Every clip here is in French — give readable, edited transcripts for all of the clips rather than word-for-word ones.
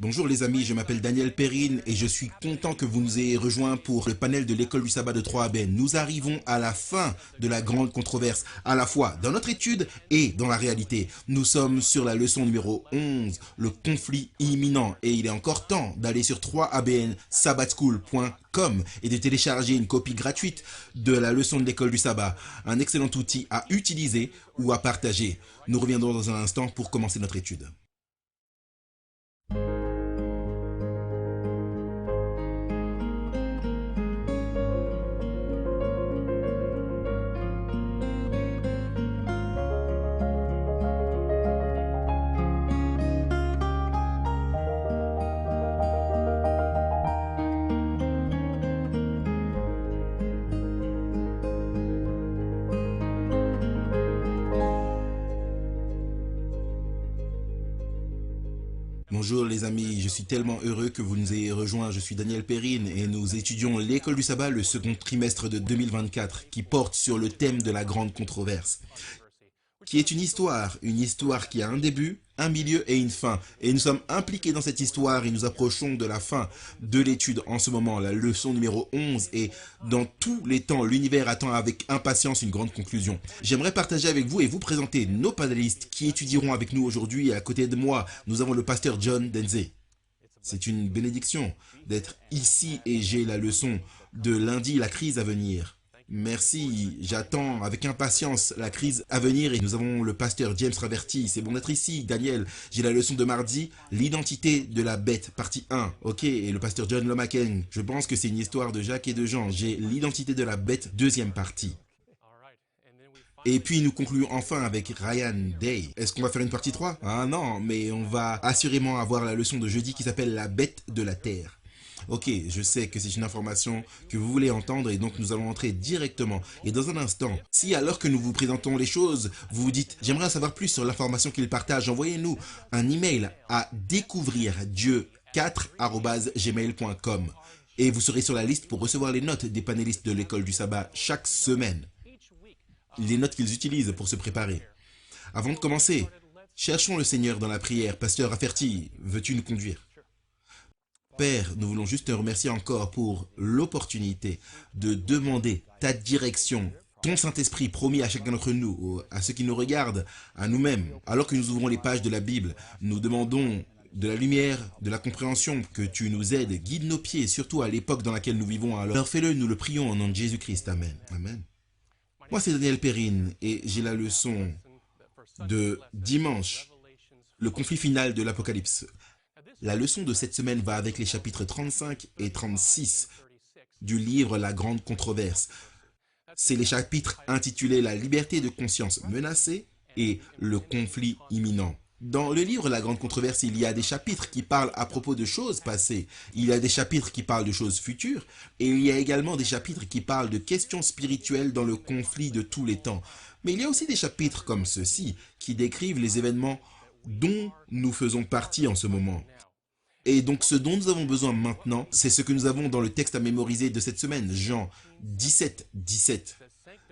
Bonjour les amis, je m'appelle Daniel Perrine et je suis content que vous nous ayez rejoints pour le panel de l'école du sabbat de 3ABN. Nous arrivons à la fin de la grande controverse, à la fois dans notre étude et dans la réalité. Nous sommes sur la leçon numéro 11, le conflit imminent, et il est encore temps d'aller sur 3abnsabbatschool.com et de télécharger une copie gratuite de la leçon de l'école du sabbat. Un excellent outil à utiliser ou à partager. Nous reviendrons dans un instant pour commencer notre étude. Bonjour les amis, je suis tellement heureux que vous nous ayez rejoints. Je suis Daniel Perrine et nous étudions l'école du sabbat, le second trimestre de 2024, qui porte sur le thème de la grande controverse, qui est une histoire qui a un début, un milieu et une fin. Et nous sommes impliqués dans cette histoire et nous approchons de la fin de l'étude en ce moment, la leçon numéro 11. Et dans tous les temps, l'univers attend avec impatience une grande conclusion. J'aimerais partager avec vous et vous présenter nos panélistes qui étudieront avec nous aujourd'hui. Et à côté de moi, nous avons le pasteur John Denze. C'est une bénédiction d'être ici et j'ai la leçon de lundi, la crise à venir. Merci, j'attends avec impatience la crise à venir et nous avons le pasteur James Raverty. C'est bon d'être ici, Daniel. J'ai la leçon de mardi, l'identité de la bête, partie 1. Ok, et le pasteur John Lomaken. Je pense que c'est une histoire de Jacques et de Jean. J'ai l'identité de la bête, deuxième partie. Et puis nous concluons enfin avec Ryan Day. Est-ce qu'on va faire une partie 3? Ah non, mais on va assurément avoir la leçon de jeudi qui s'appelle la bête de la terre. Ok, je sais que c'est une information que vous voulez entendre et donc nous allons entrer directement. Et dans un instant, si alors que nous vous présentons les choses, vous vous dites « J'aimerais en savoir plus sur l'information qu'il partage », envoyez-nous un email à découvrirdieu4@gmail.com et vous serez sur la liste pour recevoir les notes des panélistes de l'école du sabbat chaque semaine. Les notes qu'ils utilisent pour se préparer. Avant de commencer, cherchons le Seigneur dans la prière. Pasteur Rafferty, veux-tu nous conduire? Père, nous voulons juste te remercier encore pour l'opportunité de demander ta direction, ton Saint-Esprit promis à chacun d'entre nous, à ceux qui nous regardent, à nous-mêmes. Alors que nous ouvrons les pages de la Bible, nous demandons de la lumière, de la compréhension, que tu nous aides, guide nos pieds, surtout à l'époque dans laquelle nous vivons. Alors fais-le, nous le prions au nom de Jésus-Christ. Amen. Amen. Moi, c'est Daniel Perrine et j'ai la leçon de dimanche, le conflit final de l'Apocalypse. La leçon de cette semaine va avec les chapitres 35 et 36 du livre La Grande Controverse. C'est les chapitres intitulés La liberté de conscience menacée et Le conflit imminent. Dans le livre La Grande Controverse, il y a des chapitres qui parlent à propos de choses passées, il y a des chapitres qui parlent de choses futures, et il y a également des chapitres qui parlent de questions spirituelles dans le conflit de tous les temps. Mais il y a aussi des chapitres comme ceux-ci qui décrivent les événements dont nous faisons partie en ce moment. Et donc ce dont nous avons besoin maintenant, c'est ce que nous avons dans le texte à mémoriser de cette semaine, Jean 17, 17.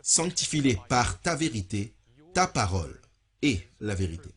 Sanctifie-les par ta vérité, ta parole et la vérité.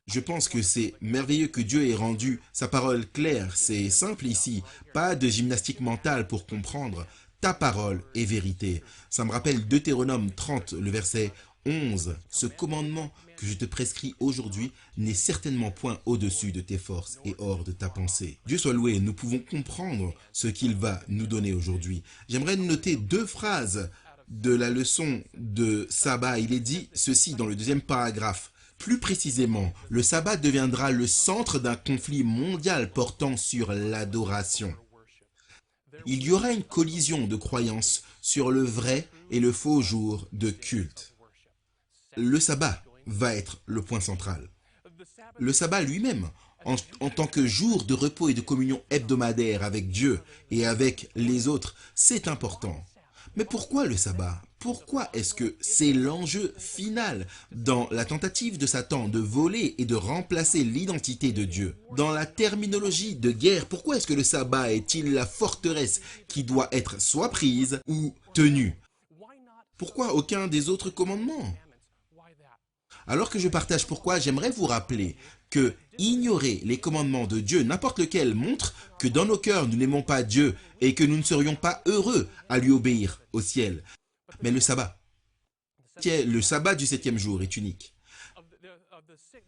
Je pense que c'est merveilleux que Dieu ait rendu sa parole claire. C'est simple ici, pas de gymnastique mentale pour comprendre. Ta parole est vérité. Ça me rappelle Deutéronome 30, le verset 11. Ce commandement que je te prescris aujourd'hui n'est certainement point au-dessus de tes forces et hors de ta pensée. Dieu soit loué, nous pouvons comprendre ce qu'il va nous donner aujourd'hui. J'aimerais noter deux phrases de la leçon de sabbat. Il est dit ceci dans le deuxième paragraphe. Plus précisément, le sabbat deviendra le centre d'un conflit mondial portant sur l'adoration. Il y aura une collision de croyances sur le vrai et le faux jour de culte. Le sabbat va être le point central. Le sabbat lui-même, en tant que jour de repos et de communion hebdomadaire avec Dieu et avec les autres, c'est important. Mais pourquoi le sabbat? Pourquoi est-ce que c'est l'enjeu final dans la tentative de Satan de voler et de remplacer l'identité de Dieu? Dans la terminologie de guerre, pourquoi est-ce que le sabbat est-il la forteresse qui doit être soit prise ou tenue? Pourquoi aucun des autres commandements? Alors que je partage pourquoi, j'aimerais vous rappeler que ignorer les commandements de Dieu, n'importe lequel, montre que dans nos cœurs, nous n'aimons pas Dieu et que nous ne serions pas heureux à lui obéir au ciel. Mais le sabbat du 7e jour est unique.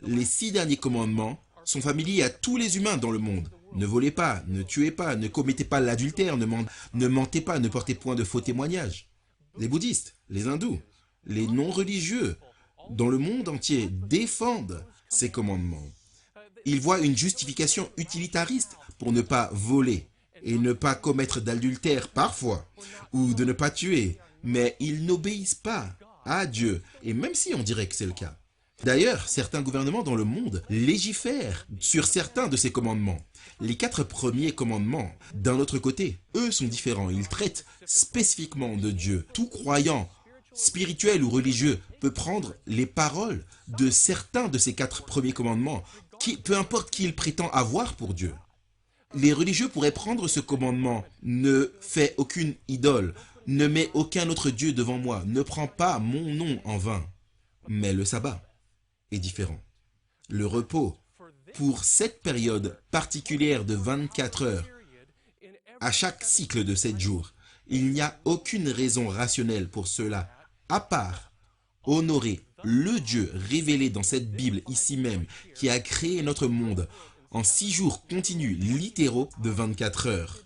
Les 6 derniers commandements sont familiers à tous les humains dans le monde. Ne volez pas, ne tuez pas, ne commettez pas l'adultère, ne mentez pas, ne portez point de faux témoignages. Les bouddhistes, les hindous, les non-religieux dans le monde entier défendent ces commandements. Ils voient une justification utilitariste pour ne pas voler et ne pas commettre d'adultère parfois, ou de ne pas tuer, mais ils n'obéissent pas à Dieu, et même si on dirait que c'est le cas. D'ailleurs, certains gouvernements dans le monde légifèrent sur certains de ces commandements. Les 4 premiers commandements, d'un autre côté, eux sont différents. Ils traitent spécifiquement de Dieu. Tout croyant, spirituel ou religieux, peut prendre les paroles de certains de ces 4 premiers commandements, peu importe qui il prétend avoir pour Dieu. Les religieux pourraient prendre ce commandement: ne fais aucune idole, ne mets aucun autre Dieu devant moi, ne prends pas mon nom en vain. Mais le sabbat est différent. Le repos, pour cette période particulière de 24 heures, à chaque cycle de 7 jours, il n'y a aucune raison rationnelle pour cela, à part honorer le Dieu révélé dans cette Bible ici même, qui a créé notre monde en 6 jours continus littéraux de 24 heures.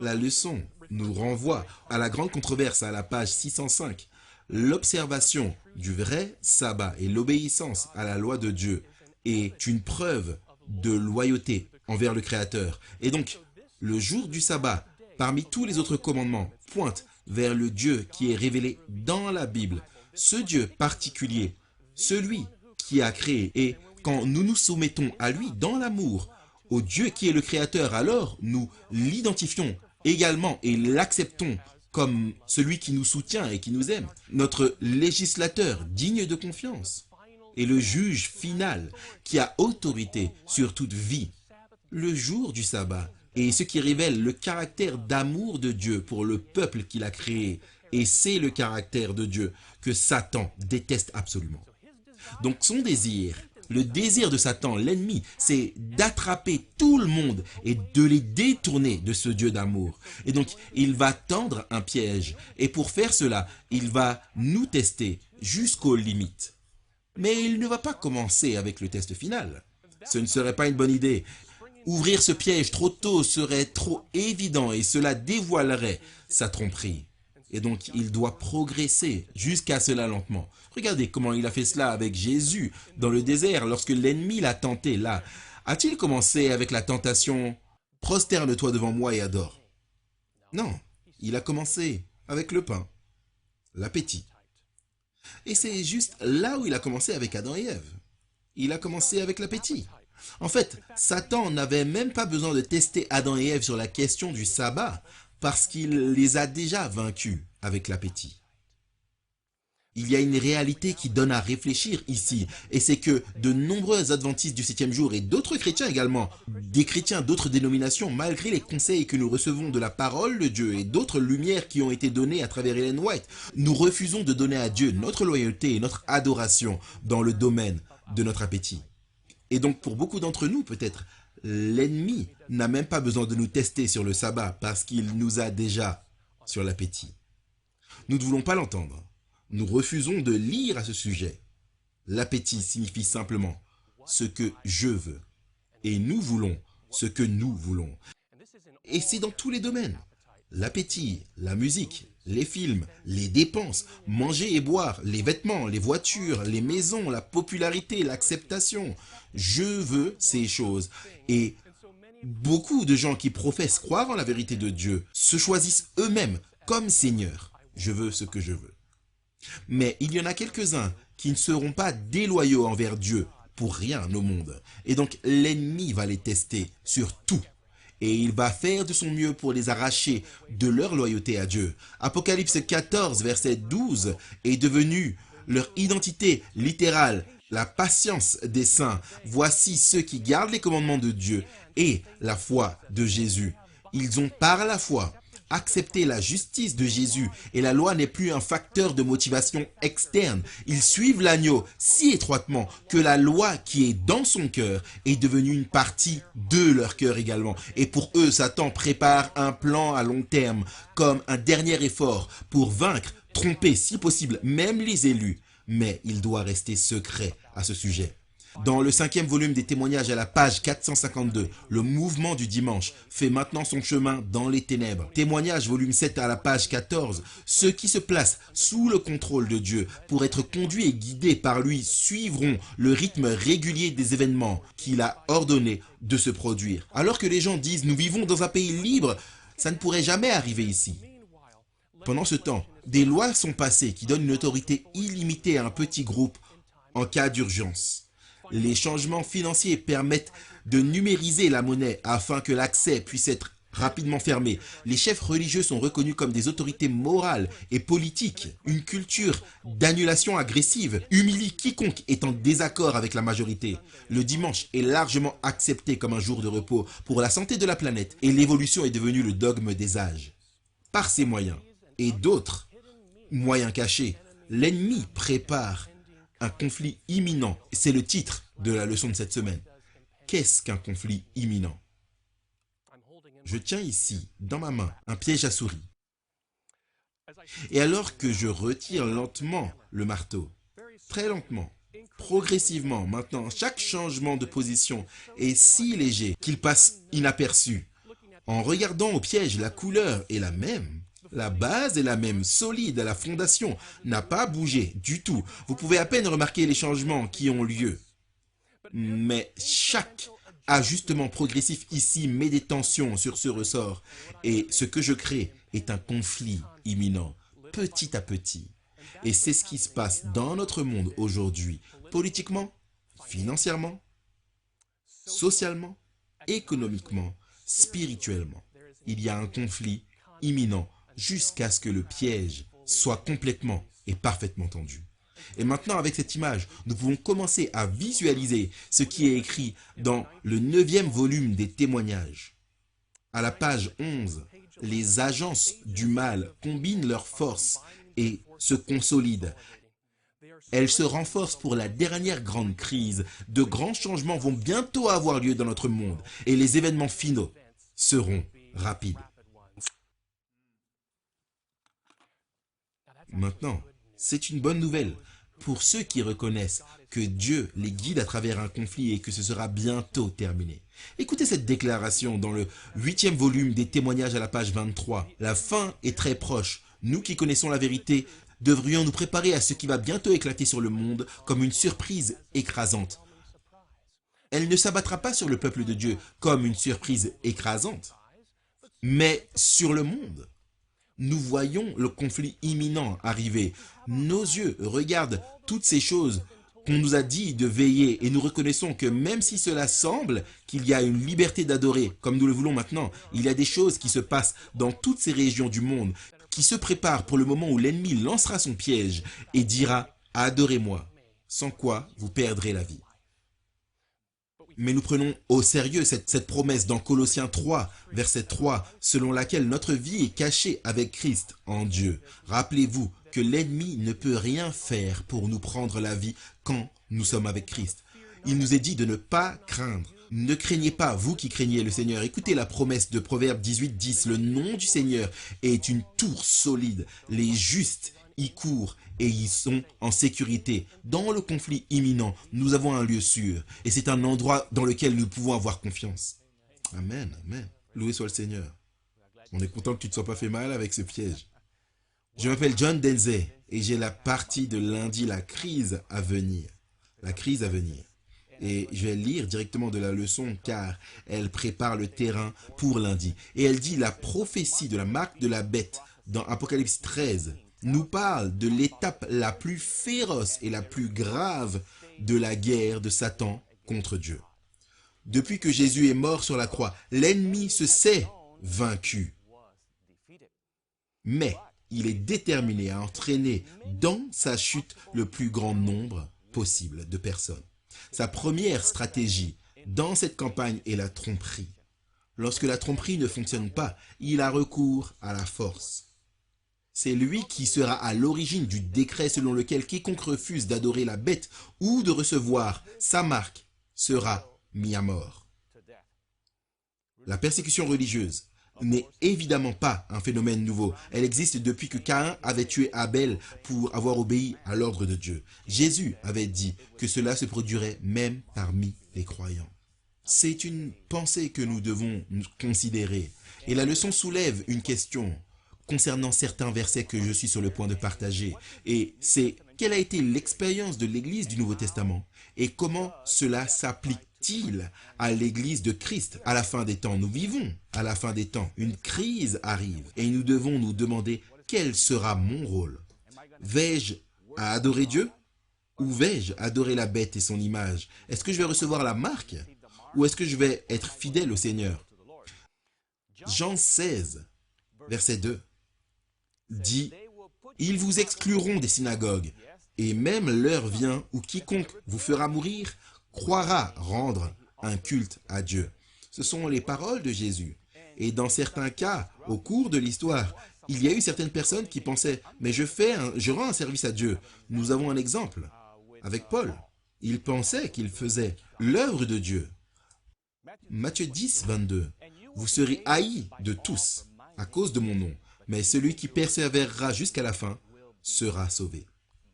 La leçon nous renvoie à la grande controverse à la page 605. L'observation du vrai sabbat et l'obéissance à la loi de Dieu est une preuve de loyauté envers le Créateur. Et donc, le jour du sabbat, parmi tous les autres commandements, pointe vers le Dieu qui est révélé dans la Bible. Ce Dieu particulier, celui qui a créé. Et quand nous nous soumettons à lui dans l'amour, au Dieu qui est le Créateur, alors nous l'identifions également et l'acceptons comme celui qui nous soutient et qui nous aime, notre législateur digne de confiance et le juge final qui a autorité sur toute vie. Le jour du sabbat est ce qui révèle le caractère d'amour de Dieu pour le peuple qu'il a créé, et c'est le caractère de Dieu que Satan déteste absolument. Donc son désir, le désir de Satan, l'ennemi, c'est d'attraper tout le monde et de les détourner de ce Dieu d'amour. Et donc, il va tendre un piège. Et pour faire cela, il va nous tester jusqu'aux limites. Mais il ne va pas commencer avec le test final. Ce ne serait pas une bonne idée. Ouvrir ce piège trop tôt serait trop évident et cela dévoilerait sa tromperie. Et donc, il doit progresser jusqu'à cela lentement. Regardez comment il a fait cela avec Jésus dans le désert lorsque l'ennemi l'a tenté là. A-t-il commencé avec la tentation « Prosterne-toi devant moi et adore » ? Non, il a commencé avec le pain, l'appétit. Et c'est juste là où il a commencé avec Adam et Ève. Il a commencé avec l'appétit. En fait, Satan n'avait même pas besoin de tester Adam et Ève sur la question du sabbat, parce qu'il les a déjà vaincus avec l'appétit. Il y a une réalité qui donne à réfléchir ici, et c'est que de nombreux adventistes du 7e jour et d'autres chrétiens également, des chrétiens d'autres dénominations, malgré les conseils que nous recevons de la parole de Dieu et d'autres lumières qui ont été données à travers Ellen White, nous refusons de donner à Dieu notre loyauté et notre adoration dans le domaine de notre appétit. Et donc pour beaucoup d'entre nous, peut-être, l'ennemi n'a même pas besoin de nous tester sur le sabbat parce qu'il nous a déjà sur l'appétit. Nous ne voulons pas l'entendre. Nous refusons de lire à ce sujet. L'appétit signifie simplement ce que je veux. Et nous voulons ce que nous voulons. Et c'est dans tous les domaines. L'appétit, la musique, les films, les dépenses, manger et boire, les vêtements, les voitures, les maisons, la popularité, l'acceptation. Je veux ces choses. Et beaucoup de gens qui professent croire en la vérité de Dieu se choisissent eux-mêmes comme Seigneur. Je veux ce que je veux. Mais il y en a quelques-uns qui ne seront pas déloyaux envers Dieu pour rien au monde. Et donc l'ennemi va les tester sur tout. Et il va faire de son mieux pour les arracher de leur loyauté à Dieu. Apocalypse 14, verset 12 est devenu leur identité littérale, la patience des saints. Voici ceux qui gardent les commandements de Dieu et la foi de Jésus. Ils ont par la foi accepté la justice de Jésus et la loi n'est plus un facteur de motivation externe. Ils suivent l'agneau si étroitement que la loi qui est dans son cœur est devenue une partie de leur cœur également. Et pour eux, Satan prépare un plan à long terme comme un dernier effort pour vaincre, tromper si possible même les élus. Mais il doit rester secret à ce sujet. Dans le 5e volume des témoignages à la page 452, le mouvement du dimanche fait maintenant son chemin dans les ténèbres. Témoignage volume 7 à la page 14, ceux qui se placent sous le contrôle de Dieu pour être conduits et guidés par lui suivront le rythme régulier des événements qu'il a ordonné de se produire. Alors que les gens disent nous vivons dans un pays libre, ça ne pourrait jamais arriver ici. Pendant ce temps, des lois sont passées qui donnent une autorité illimitée à un petit groupe en cas d'urgence. Les changements financiers permettent de numériser la monnaie afin que l'accès puisse être rapidement fermé. Les chefs religieux sont reconnus comme des autorités morales et politiques. Une culture d'annulation agressive humilie quiconque est en désaccord avec la majorité. Le dimanche est largement accepté comme un jour de repos pour la santé de la planète et l'évolution est devenue le dogme des âges. Par ces moyens et d'autres moyens cachés, l'ennemi prépare un conflit imminent. C'est le titre de la leçon de cette semaine. Qu'est-ce qu'un conflit imminent? Je tiens ici, dans ma main, un piège à souris. Et alors que je retire lentement le marteau, très lentement, progressivement, maintenant, chaque changement de position est si léger qu'il passe inaperçu. En regardant au piège, la couleur est la même. La base est la même, solide à la fondation, n'a pas bougé du tout. Vous pouvez à peine remarquer les changements qui ont lieu. Mais chaque ajustement progressif ici met des tensions sur ce ressort. Et ce que je crée est un conflit imminent, petit à petit. Et c'est ce qui se passe dans notre monde aujourd'hui, politiquement, financièrement, socialement, économiquement, spirituellement. Il y a un conflit imminent jusqu'à ce que le piège soit complètement et parfaitement tendu. Et maintenant, avec cette image, nous pouvons commencer à visualiser ce qui est écrit dans le 9e volume des témoignages. À la page 11, les agences du mal combinent leurs forces et se consolident. Elles se renforcent pour la dernière grande crise. De grands changements vont bientôt avoir lieu dans notre monde et les événements finaux seront rapides. Maintenant, c'est une bonne nouvelle pour ceux qui reconnaissent que Dieu les guide à travers un conflit et que ce sera bientôt terminé. Écoutez cette déclaration dans le 8e volume des témoignages à la page 23. La fin est très proche. Nous qui connaissons la vérité, devrions nous préparer à ce qui va bientôt éclater sur le monde comme une surprise écrasante. Elle ne s'abattra pas sur le peuple de Dieu comme une surprise écrasante, mais sur le monde. Nous voyons le conflit imminent arriver. Nos yeux regardent toutes ces choses qu'on nous a dit de veiller et nous reconnaissons que même si cela semble qu'il y a une liberté d'adorer, comme nous le voulons maintenant, il y a des choses qui se passent dans toutes ces régions du monde qui se préparent pour le moment où l'ennemi lancera son piège et dira « Adorez-moi », sans quoi vous perdrez la vie. Mais nous prenons au sérieux cette promesse dans Colossiens 3, verset 3, selon laquelle notre vie est cachée avec Christ en Dieu. Rappelez-vous que l'ennemi ne peut rien faire pour nous prendre la vie quand nous sommes avec Christ. Il nous est dit de ne pas craindre. Ne craignez pas, vous qui craignez le Seigneur. Écoutez la promesse de Proverbe 18, 10. Le nom du Seigneur est une tour solide. Les justes y courent et y sont en sécurité. Dans le conflit imminent, nous avons un lieu sûr. Et c'est un endroit dans lequel nous pouvons avoir confiance. Amen, amen. Loué soit le Seigneur. On est content que tu ne te sois pas fait mal avec ce piège. Je m'appelle John Denze et j'ai la partie de lundi, la crise à venir. La crise à venir. Et je vais lire directement de la leçon car elle prépare le terrain pour lundi. Et elle dit la prophétie de la marque de la bête dans Apocalypse 13 nous parle de l'étape la plus féroce et la plus grave de la guerre de Satan contre Dieu. Depuis que Jésus est mort sur la croix, l'ennemi se sait vaincu. Mais il est déterminé à entraîner dans sa chute le plus grand nombre possible de personnes. Sa première stratégie dans cette campagne est la tromperie. Lorsque la tromperie ne fonctionne pas, il a recours à la force. C'est lui qui sera à l'origine du décret selon lequel quiconque refuse d'adorer la bête ou de recevoir sa marque sera mis à mort. La persécution religieuse n'est évidemment pas un phénomène nouveau. Elle existe depuis que Caïn avait tué Abel pour avoir obéi à l'ordre de Dieu. Jésus avait dit que cela se produirait même parmi les croyants. C'est une pensée que nous devons considérer. Et la leçon soulève une question concernant certains versets que je suis sur le point de partager. Et c'est quelle a été l'expérience de l'Église du Nouveau Testament et comment cela s'applique-t-il à l'Église de Christ à la fin des temps. Nous vivons à la fin des temps. Une crise arrive et nous devons nous demander quel sera mon rôle. Vais-je à adorer Dieu ou vais-je adorer la bête et son image? Est-ce que je vais recevoir la marque ou est-ce que je vais être fidèle au Seigneur? Jean 16, verset 2, dit « Ils vous excluront des synagogues, et même l'heure vient où quiconque vous fera mourir croira rendre un culte à Dieu. » Ce sont les paroles de Jésus. Et dans certains cas, au cours de l'histoire, il y a eu certaines personnes qui pensaient « Mais je rends un service à Dieu. » Nous avons un exemple avec Paul. Il pensait qu'il faisait l'œuvre de Dieu. Matthieu 10, 22. « Vous serez haïs de tous à cause de mon nom, mais celui qui persévérera jusqu'à la fin sera sauvé. »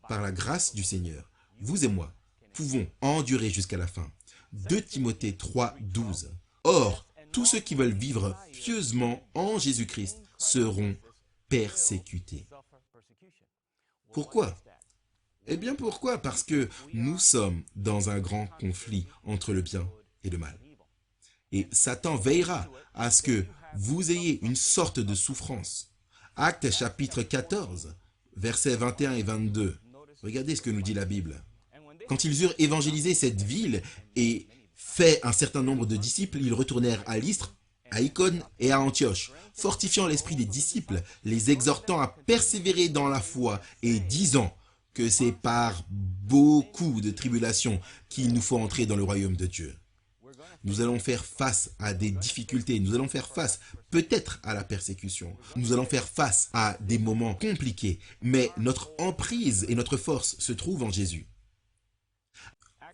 Par la grâce du Seigneur, vous et moi pouvons endurer jusqu'à la fin. 2 Timothée 3, 12. Or, tous ceux qui veulent vivre pieusement en Jésus-Christ seront persécutés. Pourquoi? Eh bien pourquoi? Parce que nous sommes dans un grand conflit entre le bien et le mal. Et Satan veillera à ce que vous ayez une sorte de souffrance. Actes chapitre 14, versets 21 et 22. Regardez ce que nous dit la Bible. Quand ils eurent évangélisé cette ville et fait un certain nombre de disciples, ils retournèrent à Lystre, à Icône et à Antioche, fortifiant l'esprit des disciples, les exhortant à persévérer dans la foi et disant que c'est par beaucoup de tribulations qu'il nous faut entrer dans le royaume de Dieu. Nous allons faire face à des difficultés, nous allons faire face peut-être à la persécution, nous allons faire face à des moments compliqués, mais notre emprise et notre force se trouvent en Jésus.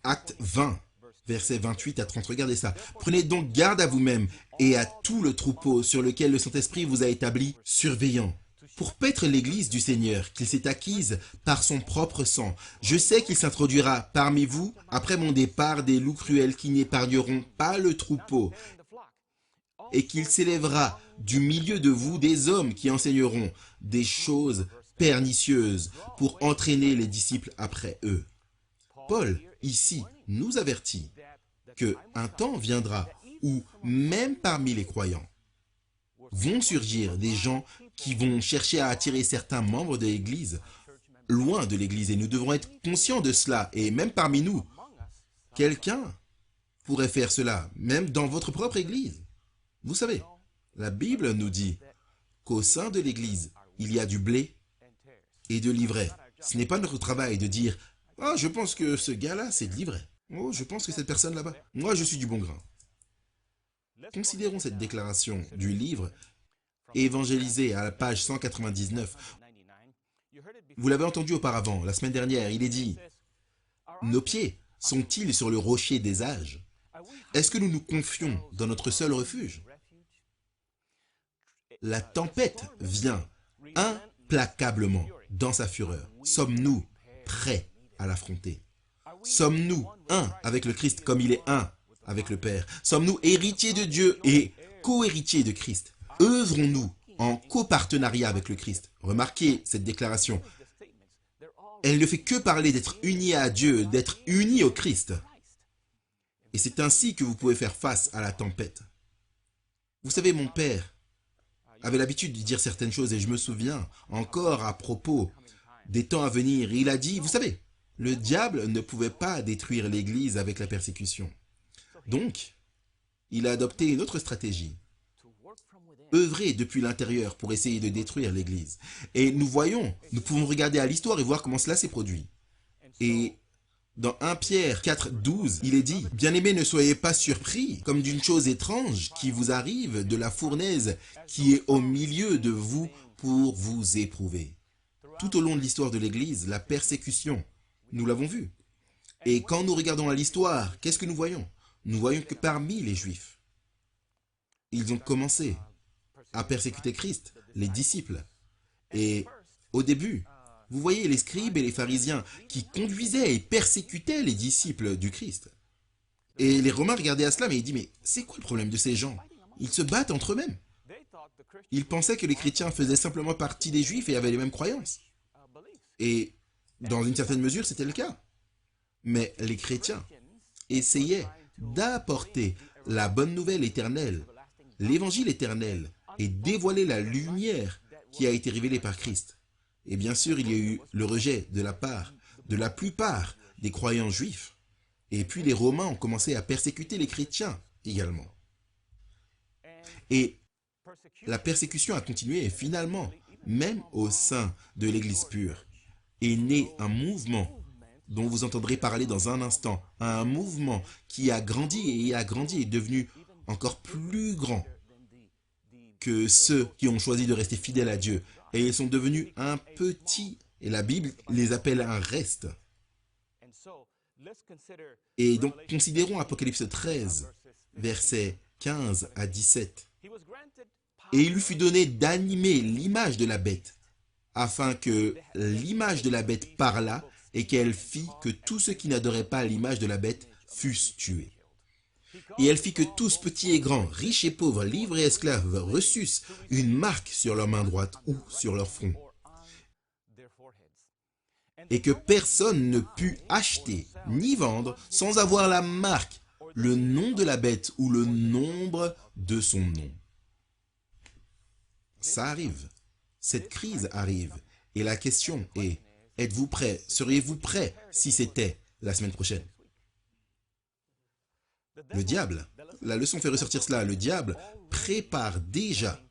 Acte 20, versets 28 à 30, regardez ça. « Prenez donc garde à vous-même et à tout le troupeau sur lequel le Saint-Esprit vous a établi, surveillant, pour paître l'Église du Seigneur qu'il s'est acquise par son propre sang. Je sais qu'il s'introduira parmi vous, après mon départ, des loups cruels qui n'épargneront pas le troupeau, et qu'il s'élèvera du milieu de vous des hommes qui enseigneront des choses pernicieuses pour entraîner les disciples après eux. » Paul, ici, nous avertit qu'un temps viendra où, même parmi les croyants, vont surgir des gens qui vont chercher à attirer certains membres de l'Église loin de l'Église. Et nous devons être conscients de cela. Et même parmi nous, quelqu'un pourrait faire cela, même dans votre propre Église. Vous savez, la Bible nous dit qu'au sein de l'Église, il y a du blé et de l'ivraie. Ce n'est pas notre travail de dire « Ah, je pense que ce gars-là, c'est de l'ivraie. Oh, je pense que cette personne là-bas, moi, je suis du bon grain. » Considérons cette déclaration du livre évangélisé à la page 199. Vous l'avez entendu auparavant, la semaine dernière, il est dit « Nos pieds sont-ils sur le rocher des âges? Est-ce que nous nous confions dans notre seul refuge? La tempête vient implacablement dans sa fureur. Sommes-nous prêts à l'affronter? Sommes-nous un avec le Christ comme il est un avec le Père? Sommes-nous héritiers de Dieu et co-héritiers de Christ? Œuvrons-nous en copartenariat avec le Christ? Remarquez cette déclaration. Elle ne fait que parler d'être unis à Dieu, d'être unis au Christ. Et c'est ainsi que vous pouvez faire face à la tempête. Vous savez, mon père avait l'habitude de dire certaines choses et je me souviens encore à propos des temps à venir. Il a dit, vous savez, le diable ne pouvait pas détruire l'Église avec la persécution. Donc, il a adopté une autre stratégie. Œuvrer depuis l'intérieur pour essayer de détruire l'Église. Et nous pouvons regarder à l'histoire et voir comment cela s'est produit. Et Dans 1 Pierre 4, 12, il est dit « Bien-aimés, ne soyez pas surpris comme d'une chose étrange qui vous arrive de la fournaise qui est au milieu de vous pour vous éprouver. » Tout au long de l'histoire de l'Église, la persécution, nous l'avons vu. Et quand nous regardons à l'histoire, qu'est-ce que nous voyons? Nous voyons que parmi les Juifs, ils ont commencé à persécuter Christ, les disciples. Et au début, vous voyez les scribes et les pharisiens qui conduisaient et persécutaient les disciples du Christ. Et les Romains regardaient à cela et ils disaient « Mais c'est quoi le problème de ces gens? Ils se battent entre eux-mêmes. » Ils pensaient que les chrétiens faisaient simplement partie des Juifs et avaient les mêmes croyances. Et dans une certaine mesure, c'était le cas. Mais les chrétiens essayaient d'apporter la bonne nouvelle éternelle, l'évangile éternel, et dévoiler la lumière qui a été révélée par Christ. Et bien sûr, il y a eu le rejet de la part de la plupart des croyants juifs. Et puis les Romains ont commencé à persécuter les chrétiens également. Et la persécution a continué et finalement, même au sein de l'Église pure, est né un mouvement dont vous entendrez parler dans un instant. Un mouvement qui a grandi et est devenu encore plus grand que ceux qui ont choisi de rester fidèles à Dieu. Et ils sont devenus un petit, et la Bible les appelle un reste. Et donc, considérons Apocalypse 13, versets 15 à 17. Et il lui fut donné d'animer l'image de la bête, afin que l'image de la bête parlât et qu'elle fit que tous ceux qui n'adoraient pas l'image de la bête fussent tués. Et elle fit que tous, petits et grands, riches et pauvres, libres et esclaves, reçussent une marque sur leur main droite ou sur leur front. Et que personne ne put acheter ni vendre sans avoir la marque, le nom de la bête ou le nombre de son nom. Ça arrive. Cette crise arrive. Et la question est, êtes-vous prêts? Seriez-vous prêts si c'était la semaine prochaine? Le diable, la leçon fait ressortir cela, le diable prépare déjà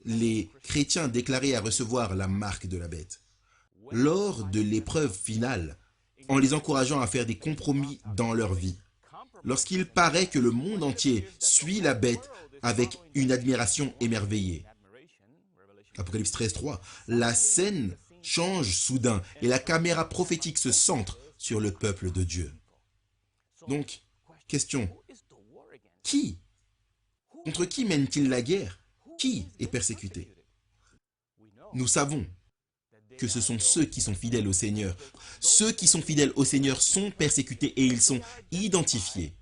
les chrétiens déclarés à recevoir la marque de la bête lors de l'épreuve finale, en les encourageant à faire des compromis dans leur vie. Lorsqu'il paraît que le monde entier suit la bête avec une admiration émerveillée. Apocalypse 13, 3. La scène change soudain et la caméra prophétique se centre sur le peuple de Dieu. Donc, question. Qui? Contre qui mène-t-il la guerre? Qui est persécuté? Nous savons que ce sont ceux qui sont fidèles au Seigneur. Ceux qui sont fidèles au Seigneur sont persécutés et ils sont identifiés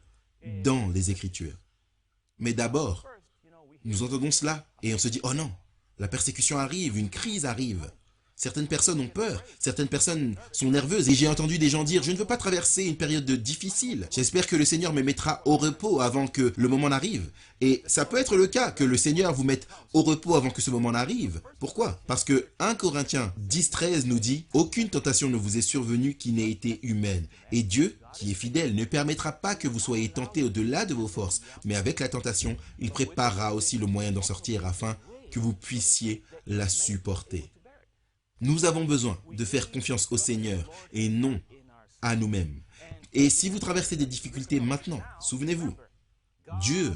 dans les Écritures. Mais d'abord, nous entendons cela et on se dit « Oh non, la persécution arrive, une crise arrive. » Certaines personnes ont peur, certaines personnes sont nerveuses et j'ai entendu des gens dire « Je ne veux pas traverser une période difficile. J'espère que le Seigneur me mettra au repos avant que le moment n'arrive. » Et ça peut être le cas que le Seigneur vous mette au repos avant que ce moment n'arrive. Pourquoi? Parce que 1 Corinthiens 10, 13 nous dit « Aucune tentation ne vous est survenue qui n'ait été humaine. Et Dieu, qui est fidèle, ne permettra pas que vous soyez tentés au-delà de vos forces. Mais avec la tentation, il préparera aussi le moyen d'en sortir afin que vous puissiez la supporter. » Nous avons besoin de faire confiance au Seigneur et non à nous-mêmes. Et si vous traversez des difficultés maintenant, souvenez-vous, Dieu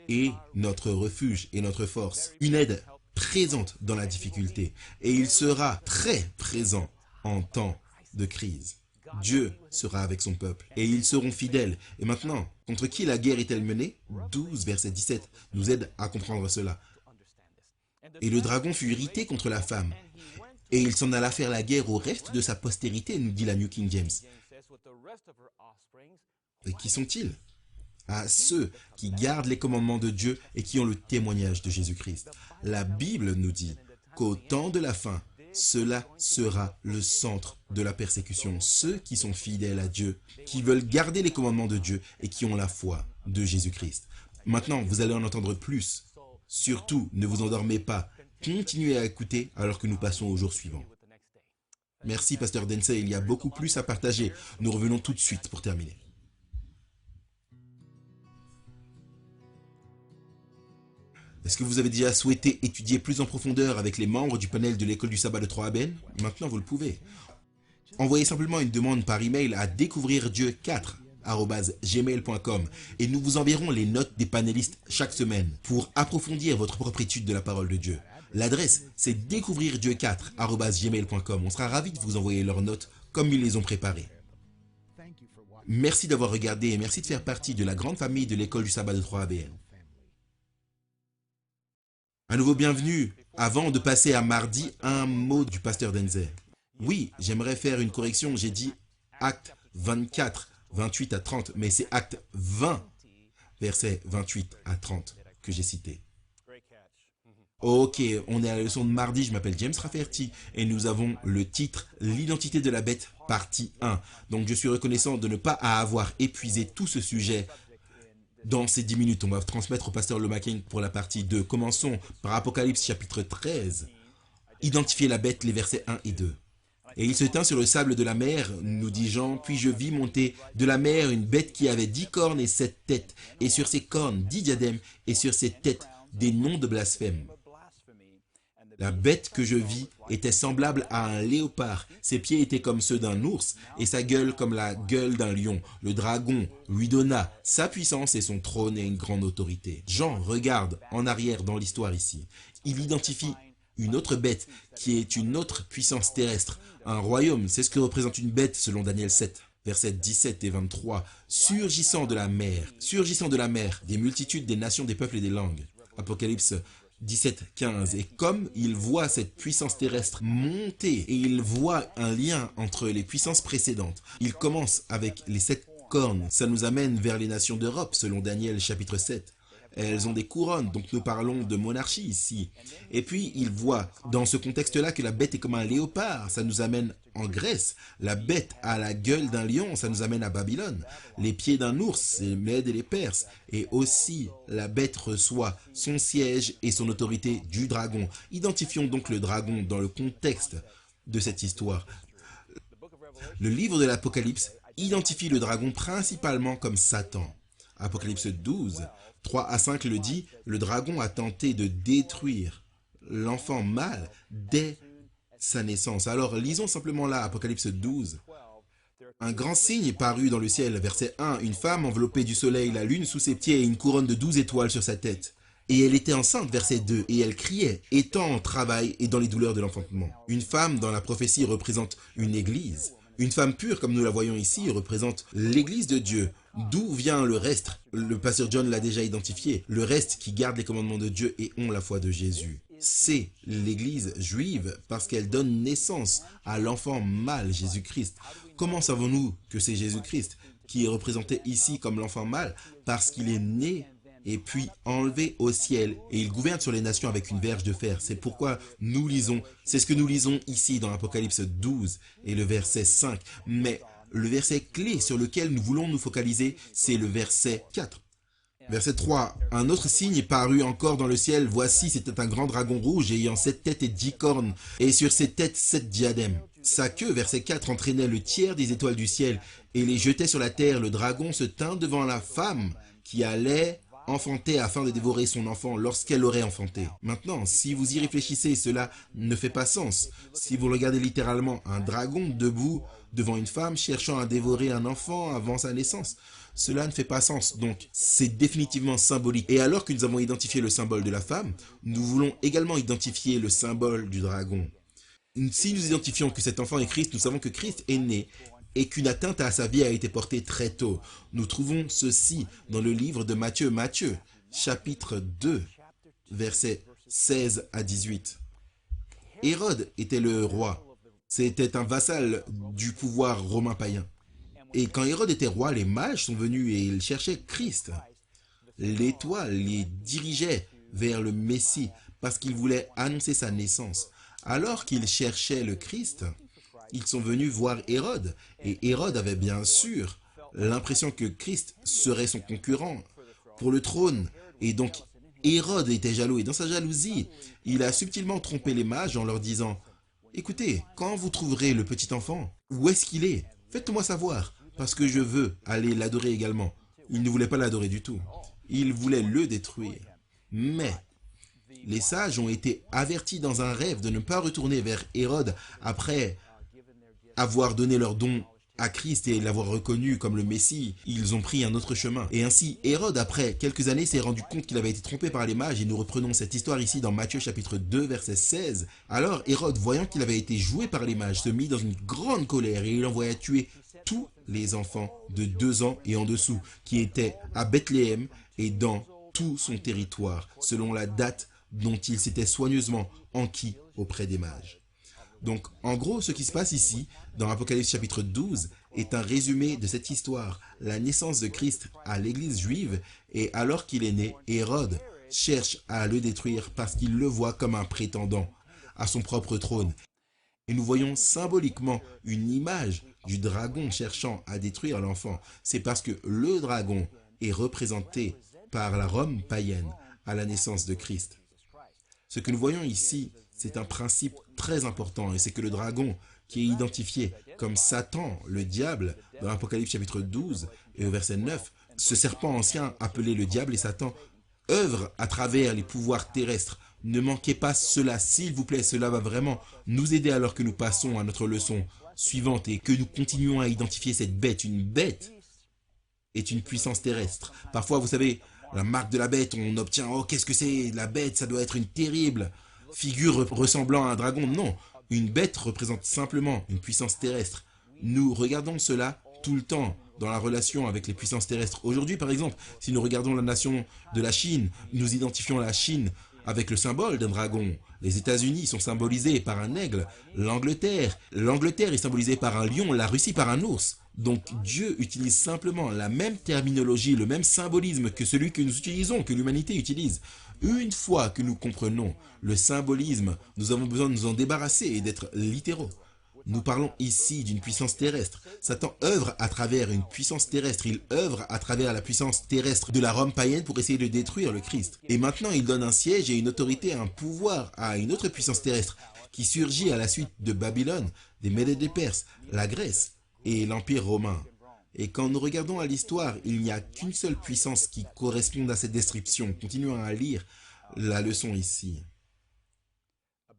est notre refuge et notre force, une aide présente dans la difficulté. Et il sera très présent en temps de crise. Dieu sera avec son peuple et ils seront fidèles. Et maintenant, contre qui la guerre est-elle menée? 12, verset 17 nous aide à comprendre cela. Et le dragon fut irrité contre la femme. Et il s'en alla faire la guerre au reste de sa postérité, nous dit la New King James. Et qui sont-ils? À ceux qui gardent les commandements de Dieu et qui ont le témoignage de Jésus-Christ. La Bible nous dit qu'au temps de la fin, cela sera le centre de la persécution. Ceux qui sont fidèles à Dieu, qui veulent garder les commandements de Dieu et qui ont la foi de Jésus-Christ. Maintenant, vous allez en entendre plus. Surtout, ne vous endormez pas. Continuez à écouter alors que nous passons au jour suivant. Merci, Pasteur Densey. Il y a beaucoup plus à partager. Nous revenons tout de suite pour terminer. Est-ce que vous avez déjà souhaité étudier plus en profondeur avec les membres du panel de l'école du sabbat de Trois-Aben? Maintenant, vous le pouvez. envoyez simplement une demande par email à découvrirdieu4@gmail.com et nous vous enverrons les notes des panélistes chaque semaine pour approfondir votre propre étude de la parole de Dieu. L'adresse, c'est découvrirdieu4@gmail.com. On sera ravis de vous envoyer leurs notes comme ils les ont préparées. Merci d'avoir regardé et merci de faire partie de la grande famille de l'école du sabbat de 3ABN. À nouveau bienvenue. Avant de passer à mardi, un mot du pasteur Denzer. Oui, j'aimerais faire une correction. J'ai dit acte 24, 28 à 30, mais c'est acte 20, versets 28 à 30 que j'ai cité. Ok, on est à la leçon de mardi, je m'appelle James Rafferty et nous avons le titre « L'identité de la bête, partie 1 ». Donc je suis reconnaissant de ne pas avoir épuisé tout ce sujet dans ces 10 minutes. On va transmettre au pasteur Lomaking pour la partie 2. Commençons par Apocalypse chapitre 13. Identifier la bête, les versets 1 et 2. Et il se tint sur le sable de la mer, nous dit Jean, puis je vis monter de la mer une bête qui avait 10 cornes et 7 têtes, et sur ses cornes 10 diadèmes, et sur ses têtes des noms de blasphème. La bête que je vis était semblable à un léopard. Ses pieds étaient comme ceux d'un ours et sa gueule comme la gueule d'un lion. Le dragon lui donna sa puissance et son trône et une grande autorité. Jean regarde en arrière dans l'histoire ici. Il identifie une autre bête qui est une autre puissance terrestre. Un royaume, c'est ce que représente une bête selon Daniel 7. Versets 17 et 23. Surgissant de la mer, des multitudes, des nations, des peuples et des langues. Apocalypse 17, 15. Et comme il voit cette puissance terrestre monter et il voit un lien entre les puissances précédentes, il commence avec les 7 cornes. Ça nous amène vers les nations d'Europe, selon Daniel chapitre 7. Elles ont des couronnes, donc nous parlons de monarchie ici. Et puis, il voit dans ce contexte-là que la bête est comme un léopard. Ça nous amène en Grèce. La bête a la gueule d'un lion, ça nous amène à Babylone. Les pieds d'un ours, c'est les Mèdes et les Perses. Et aussi, la bête reçoit son siège et son autorité du dragon. Identifions donc le dragon dans le contexte de cette histoire. Le livre de l'Apocalypse identifie le dragon principalement comme Satan. Apocalypse 12, 3 à 5 le dit, le dragon a tenté de détruire l'enfant mâle dès sa naissance. Alors lisons simplement là, Apocalypse 12. Un grand signe parut dans le ciel, verset 1, une femme enveloppée du soleil, la lune sous ses pieds et une couronne de 12 étoiles sur sa tête. Et elle était enceinte, verset 2, et elle criait, étant en travail et dans les douleurs de l'enfantement. Une femme dans la prophétie représente une église. Une femme pure, comme nous la voyons ici, représente l'église de Dieu. D'où vient le reste? Le pasteur John l'a déjà identifié. Le reste qui garde les commandements de Dieu et ont la foi de Jésus. C'est l'église juive parce qu'elle donne naissance à l'enfant mâle, Jésus-Christ. Comment savons-nous que c'est Jésus-Christ qui est représenté ici comme l'enfant mâle? Parce qu'il est né et puis enlevé au ciel, et il gouverne sur les nations avec une verge de fer. C'est pourquoi nous lisons, c'est ce que nous lisons ici dans l'Apocalypse 12 et le verset 5. Mais le verset clé sur lequel nous voulons nous focaliser, c'est le verset 4. Verset 3. Un autre signe parut encore dans le ciel. Voici, c'était un grand dragon rouge ayant 7 têtes et 10 cornes, et sur ses têtes 7 diadèmes. Sa queue, verset 4, entraînait le tiers des étoiles du ciel et les jetait sur la terre. Le dragon se tint devant la femme qui allait enfanter afin de dévorer son enfant lorsqu'elle aurait enfanté. Maintenant, si vous y réfléchissez, cela ne fait pas sens. Si vous regardez littéralement, un dragon debout devant une femme cherchant à dévorer un enfant avant sa naissance, cela ne fait pas sens. Donc, c'est définitivement symbolique. Et alors que nous avons identifié le symbole de la femme, nous voulons également identifier le symbole du dragon. Si nous identifions que cet enfant est Christ, nous savons que Christ est né et qu'une atteinte à sa vie a été portée très tôt. Nous trouvons ceci dans le livre de Matthieu, chapitre 2, versets 16 à 18. Hérode était le roi. C'était un vassal du pouvoir romain païen. Et quand Hérode était roi, les mages sont venus et ils cherchaient Christ. L'étoile les dirigeait vers le Messie parce qu'ils voulaient annoncer sa naissance. Alors qu'ils cherchaient le Christ, ils sont venus voir Hérode. Et Hérode avait bien sûr l'impression que Christ serait son concurrent pour le trône. Et donc, Hérode était jaloux. Et dans sa jalousie, il a subtilement trompé les mages en leur disant « Écoutez, quand vous trouverez le petit enfant, où est-ce qu'il est? Faites-moi savoir, parce que je veux aller l'adorer également. » Il ne voulait pas l'adorer du tout. Il voulait le détruire. Mais les sages ont été avertis dans un rêve de ne pas retourner vers Hérode après avoir donné leur don à Christ et l'avoir reconnu comme le Messie, ils ont pris un autre chemin. Et ainsi, Hérode, après quelques années, s'est rendu compte qu'il avait été trompé par les mages, et nous reprenons cette histoire ici dans Matthieu chapitre 2, verset 16. Alors Hérode, voyant qu'il avait été joué par les mages, se mit dans une grande colère, et il envoya tuer tous les enfants de 2 ans et en dessous, qui étaient à Bethléem et dans tout son territoire, selon la date dont il s'était soigneusement enquis auprès des mages. Donc, en gros, ce qui se passe ici, dans Apocalypse chapitre 12, est un résumé de cette histoire. La naissance de Christ à l'église juive, et alors qu'il est né, Hérode cherche à le détruire parce qu'il le voit comme un prétendant à son propre trône. Et nous voyons symboliquement une image du dragon cherchant à détruire l'enfant. C'est parce que le dragon est représenté par la Rome païenne à la naissance de Christ. Ce que nous voyons ici, c'est un principe très important, et c'est que le dragon, qui est identifié comme Satan, le diable, dans l'Apocalypse chapitre 12 et au verset 9, ce serpent ancien appelé le diable et Satan, œuvre à travers les pouvoirs terrestres. Ne manquez pas cela, s'il vous plaît, cela va vraiment nous aider alors que nous passons à notre leçon suivante et que nous continuons à identifier cette bête. Une bête est une puissance terrestre. Parfois, vous savez, la marque de la bête, on obtient, oh, qu'est-ce que c'est? La bête, ça doit être une terrible figure ressemblant à un dragon. Non, une bête représente simplement une puissance terrestre. Nous regardons cela tout le temps dans la relation avec les puissances terrestres. Aujourd'hui, par exemple, si nous regardons la nation de la Chine, nous identifions la Chine avec le symbole d'un dragon. Les États-Unis sont symbolisés par un aigle. L'Angleterre est symbolisée par un lion, la Russie par un ours. Donc Dieu utilise simplement la même terminologie, le même symbolisme que celui que nous utilisons, que l'humanité utilise. Une fois que nous comprenons le symbolisme, nous avons besoin de nous en débarrasser et d'être littéraux. Nous parlons ici d'une puissance terrestre. Satan œuvre à travers une puissance terrestre. Il œuvre à travers la puissance terrestre de la Rome païenne pour essayer de détruire le Christ. Et maintenant, il donne un siège et une autorité, un pouvoir à une autre puissance terrestre qui surgit à la suite de Babylone, des Mèdes et des Perses, la Grèce et l'Empire romain. Et quand nous regardons à l'histoire, il n'y a qu'une seule puissance qui corresponde à cette description. Continuons à lire la leçon ici.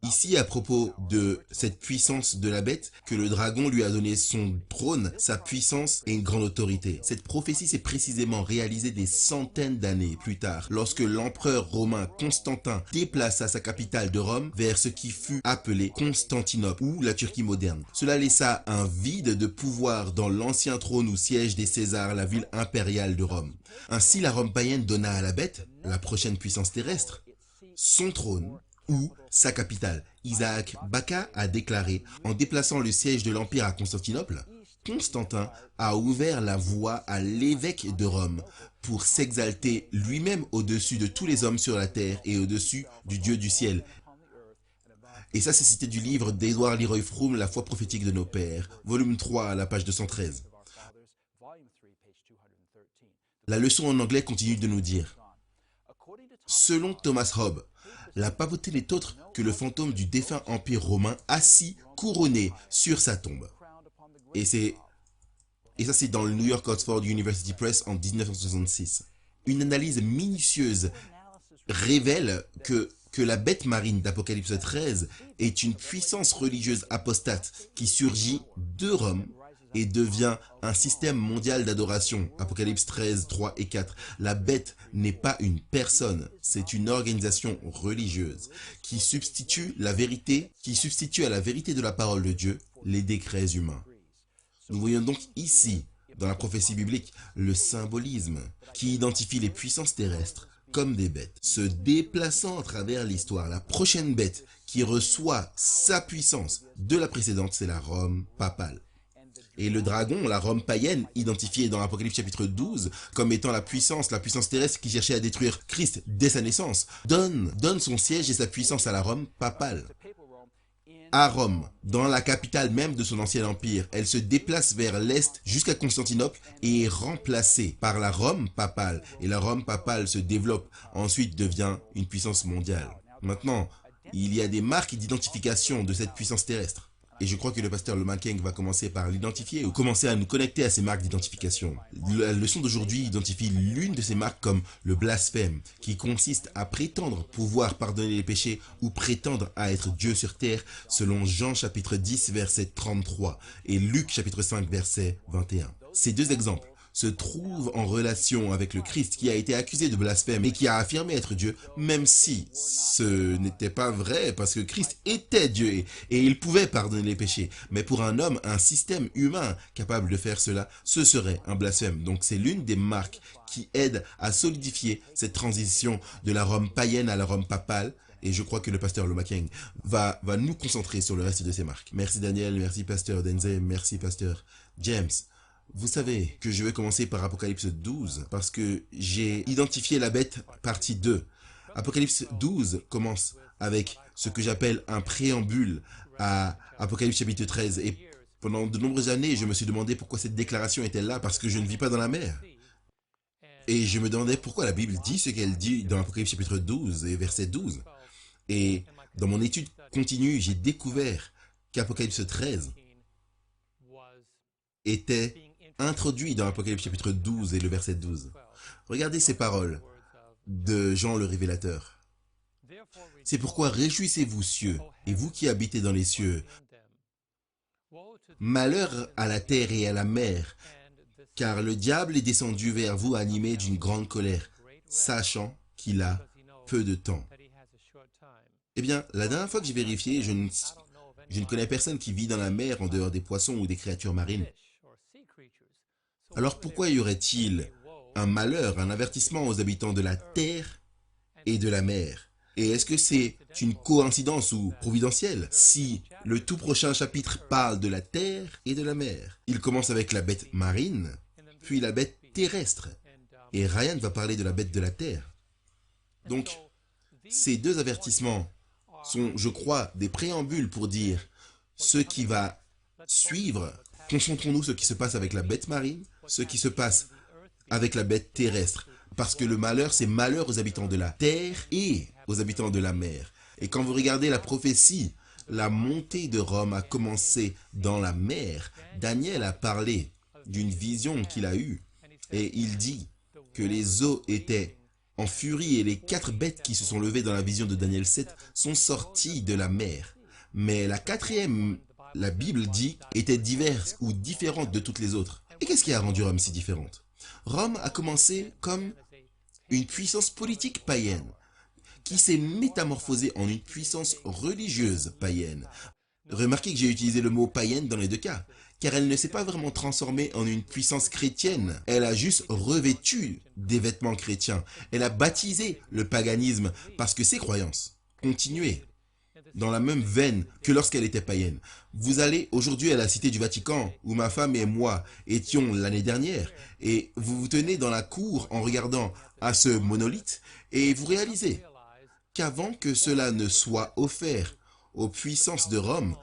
Ici, à propos de cette puissance de la bête, que le dragon lui a donné son trône, sa puissance et une grande autorité. Cette prophétie s'est précisément réalisée des centaines d'années plus tard, lorsque l'empereur romain Constantin déplaça sa capitale de Rome vers ce qui fut appelé Constantinople, ou la Turquie moderne. Cela laissa un vide de pouvoir dans l'ancien trône où siège des Césars, la ville impériale de Rome. Ainsi, la Rome païenne donna à la bête, la prochaine puissance terrestre, son trône, ou sa capitale. Isaac Baka a déclaré, en déplaçant le siège de l'Empire à Constantinople, Constantin a ouvert la voie à l'évêque de Rome pour s'exalter lui-même au-dessus de tous les hommes sur la terre et au-dessus du Dieu du ciel. Et ça, c'est cité du livre d'Edward Leroy Froom, La foi prophétique de nos pères, volume 3, à la page 213. La leçon en anglais continue de nous dire, selon Thomas Hobbes, la papauté n'est autre que le fantôme du défunt empire romain assis, couronné sur sa tombe. Et ça, c'est dans le New York Oxford University Press en 1966. Une analyse minutieuse révèle que la bête marine d'Apocalypse 13 est une puissance religieuse apostate qui surgit de Rome et devient un système mondial d'adoration. Apocalypse 13, 3 et 4. La bête n'est pas une personne, c'est une organisation religieuse qui substitue à la vérité de la parole de Dieu, les décrets humains. Nous voyons donc ici, dans la prophétie biblique, le symbolisme qui identifie les puissances terrestres comme des bêtes, se déplaçant à travers l'histoire. La prochaine bête qui reçoit sa puissance de la précédente, c'est la Rome papale. Et le dragon, la Rome païenne, identifiée dans l'Apocalypse chapitre 12 comme étant la puissance terrestre qui cherchait à détruire Christ dès sa naissance, donne son siège et sa puissance à la Rome papale. À Rome, dans la capitale même de son ancien empire, elle se déplace vers l'est jusqu'à Constantinople et est remplacée par la Rome papale. Et la Rome papale se développe, ensuite devient une puissance mondiale. Maintenant, il y a des marques d'identification de cette puissance terrestre. Et je crois que le pasteur Lomakeng va commencer par l'identifier ou commencer à nous connecter à ces marques d'identification. La leçon d'aujourd'hui identifie l'une de ces marques comme le blasphème, qui consiste à prétendre pouvoir pardonner les péchés ou prétendre à être Dieu sur terre, selon Jean chapitre 10 verset 33 et Luc chapitre 5 verset 21. Ces deux exemples se trouve en relation avec le Christ qui a été accusé de blasphème et qui a affirmé être Dieu, même si ce n'était pas vrai parce que Christ était Dieu et il pouvait pardonner les péchés. Mais pour un homme, un système humain capable de faire cela, ce serait un blasphème. Donc c'est l'une des marques qui aide à solidifier cette transition de la Rome païenne à la Rome papale. Et je crois que le pasteur Lomakeng va nous concentrer sur le reste de ces marques. Merci Daniel, merci pasteur Denze, merci pasteur James. Vous savez que je vais commencer par Apocalypse 12 parce que j'ai identifié la bête partie 2. Apocalypse 12 commence avec ce que j'appelle un préambule à Apocalypse chapitre 13. Et pendant de nombreuses années, je me suis demandé pourquoi cette déclaration était là parce que je ne vis pas dans la mer. Et je me demandais pourquoi la Bible dit ce qu'elle dit dans Apocalypse chapitre 12 et verset 12. Et dans mon étude continue, j'ai découvert qu'Apocalypse 13 était introduit dans Apocalypse chapitre 12 et le verset 12. Regardez ces paroles de Jean le Révélateur. C'est pourquoi réjouissez-vous cieux, et vous qui habitez dans les cieux. Malheur à la terre et à la mer, car le diable est descendu vers vous animé d'une grande colère, sachant qu'il a peu de temps. Eh bien, la dernière fois que j'ai vérifié, je ne connais personne qui vit dans la mer en dehors des poissons ou des créatures marines. Alors pourquoi y aurait-il un malheur, un avertissement aux habitants de la terre et de la mer? Et est-ce que c'est une coïncidence ou providentielle si le tout prochain chapitre parle de la terre et de la mer? Il commence avec la bête marine, puis la bête terrestre. Et Ryan va parler de la bête de la terre. Donc, ces deux avertissements sont, je crois, des préambules pour dire ce qui va suivre. Concentrons-nous sur ce qui se passe avec la bête marine, ce qui se passe avec la bête terrestre. Parce que le malheur, c'est malheur aux habitants de la terre et aux habitants de la mer. Et quand vous regardez la prophétie, la montée de Rome a commencé dans la mer. Daniel a parlé d'une vision qu'il a eue. Et il dit que les eaux étaient en furie et les 4 bêtes qui se sont levées dans la vision de Daniel 7 sont sorties de la mer. Mais la quatrième, la Bible dit, était diverse ou différente de toutes les autres. Et qu'est-ce qui a rendu Rome si différente? Rome a commencé comme une puissance politique païenne qui s'est métamorphosée en une puissance religieuse païenne. Remarquez que j'ai utilisé le mot païenne dans les deux cas, car elle ne s'est pas vraiment transformée en une puissance chrétienne. Elle a juste revêtu des vêtements chrétiens. Elle a baptisé le paganisme parce que ses croyances continuaient dans la même veine que lorsqu'elle était païenne. Vous allez aujourd'hui à la Cité du Vatican, où ma femme et moi étions l'année dernière, et vous vous tenez dans la cour en regardant à ce monolithe, et vous réalisez qu'avant que cela ne soit offert aux puissances de Rome,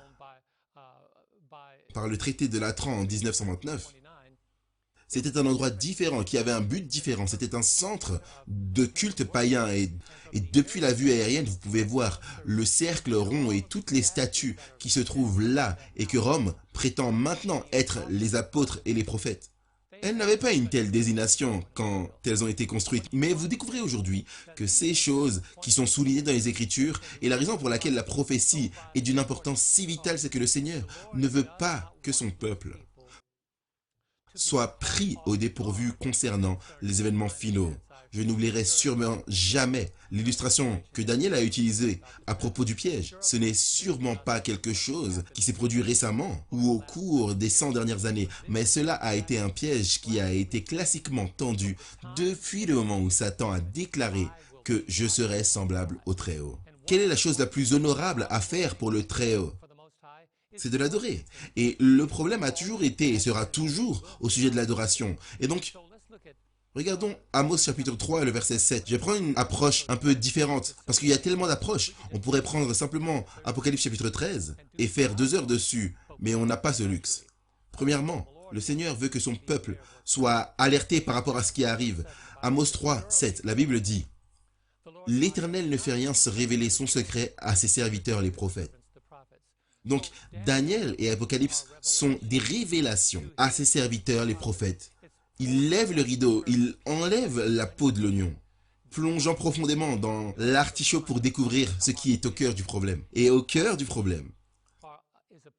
par le traité de Latran en 1929, c'était un endroit différent, qui avait un but différent. C'était un centre de culte païen. Et depuis la vue aérienne, vous pouvez voir le cercle rond et toutes les statues qui se trouvent là et que Rome prétend maintenant être les apôtres et les prophètes. Elles n'avaient pas une telle désignation quand elles ont été construites. Mais vous découvrez aujourd'hui que ces choses qui sont soulignées dans les Écritures et la raison pour laquelle la prophétie est d'une importance si vitale, c'est que le Seigneur ne veut pas que son peuple soit pris au dépourvu concernant les événements finaux. Je n'oublierai sûrement jamais l'illustration que Daniel a utilisée à propos du piège. Ce n'est sûrement pas quelque chose qui s'est produit récemment ou au cours des 100 dernières années, mais cela a été un piège qui a été classiquement tendu depuis le moment où Satan a déclaré que je serai semblable au Très-Haut. Quelle est la chose la plus honorable à faire pour le Très-Haut? C'est de l'adorer. Et le problème a toujours été et sera toujours au sujet de l'adoration. Et donc, regardons Amos chapitre 3 et le verset 7. Je vais prendre une approche un peu différente, parce qu'il y a tellement d'approches. On pourrait prendre simplement Apocalypse chapitre 13 et faire 2 heures dessus, mais on n'a pas ce luxe. Premièrement, le Seigneur veut que son peuple soit alerté par rapport à ce qui arrive. Amos 3, 7, la Bible dit « L'Éternel ne fait rien se révéler son secret à ses serviteurs les prophètes. » Donc, Daniel et Apocalypse sont des révélations à ses serviteurs, les prophètes. Il lève le rideau, il enlève la peau de l'oignon, plongeant profondément dans l'artichaut pour découvrir ce qui est au cœur du problème. Et au cœur du problème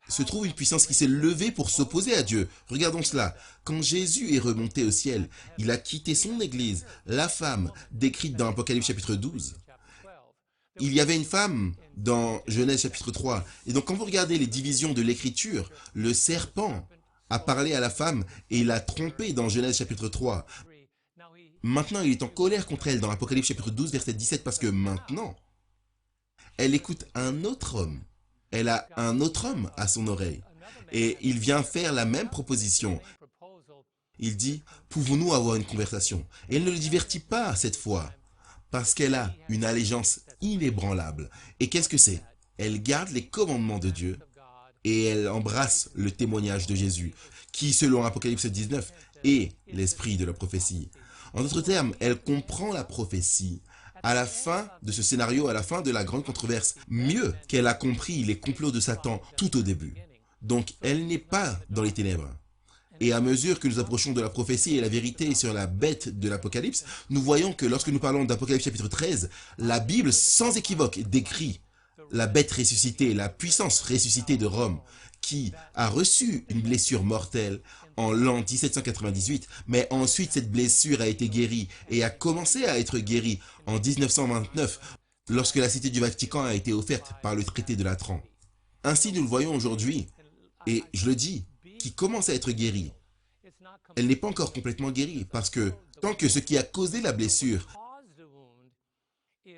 se trouve une puissance qui s'est levée pour s'opposer à Dieu. Regardons cela. Quand Jésus est remonté au ciel, il a quitté son église, la femme décrite dans Apocalypse chapitre 12. Il y avait une femme dans Genèse chapitre 3. Et donc quand vous regardez les divisions de l'écriture, le serpent a parlé à la femme et l'a trompée dans Genèse chapitre 3. Maintenant, il est en colère contre elle dans Apocalypse chapitre 12, verset 17, parce que maintenant, elle écoute un autre homme. Elle a un autre homme à son oreille. Et il vient faire la même proposition. Il dit, pouvons-nous avoir une conversation? Et elle ne le divertit pas cette fois, parce qu'elle a une allégeance inébranlable. Et qu'est-ce que c'est? Elle garde les commandements de Dieu et elle embrasse le témoignage de Jésus, qui, selon Apocalypse 19, est l'esprit de la prophétie. En d'autres termes, elle comprend la prophétie à la fin de ce scénario, à la fin de la grande controverse, mieux qu'elle a compris les complots de Satan tout au début. Donc, elle n'est pas dans les ténèbres. Et à mesure que nous approchons de la prophétie et la vérité sur la bête de l'Apocalypse, nous voyons que lorsque nous parlons d'Apocalypse chapitre 13, la Bible, sans équivoque, décrit la bête ressuscitée, la puissance ressuscitée de Rome, qui a reçu une blessure mortelle en l'an 1798, mais ensuite cette blessure a été guérie et a commencé à être guérie en 1929, lorsque la cité du Vatican a été offerte par le traité de Latran. Ainsi, nous le voyons aujourd'hui, et je le dis, qui commence à être guérie. Elle n'est pas encore complètement guérie, parce que tant que ce qui a causé la blessure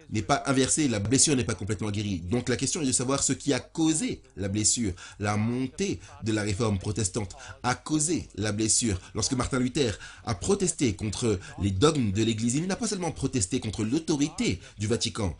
n'est pas inversé, la blessure n'est pas complètement guérie. Donc la question est de savoir ce qui a causé la blessure. La montée de la réforme protestante a causé la blessure. Lorsque Martin Luther a protesté contre les dogmes de l'Église, il n'a pas seulement protesté contre l'autorité du Vatican.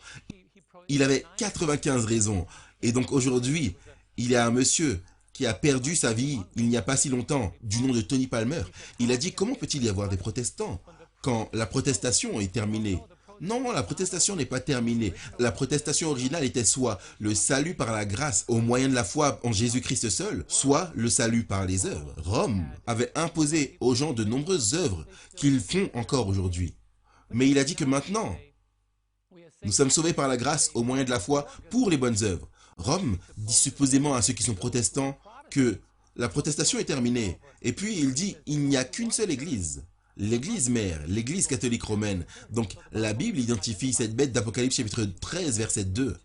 Il avait 95 raisons. Et donc aujourd'hui, il y a un monsieur qui a perdu sa vie il n'y a pas si longtemps, du nom de Tony Palmer. Il a dit, comment peut-il y avoir des protestants quand la protestation est terminée? Non, la protestation n'est pas terminée. La protestation originale était soit le salut par la grâce au moyen de la foi en Jésus-Christ seul, soit le salut par les œuvres. Rome avait imposé aux gens de nombreuses œuvres qu'ils font encore aujourd'hui. Mais il a dit que maintenant, nous sommes sauvés par la grâce au moyen de la foi pour les bonnes œuvres. Rome dit supposément à ceux qui sont protestants que la protestation est terminée. Et puis il dit, il n'y a qu'une seule église. L'église mère, l'église catholique romaine. Donc la Bible identifie cette bête d'Apocalypse chapitre 13, verset 2.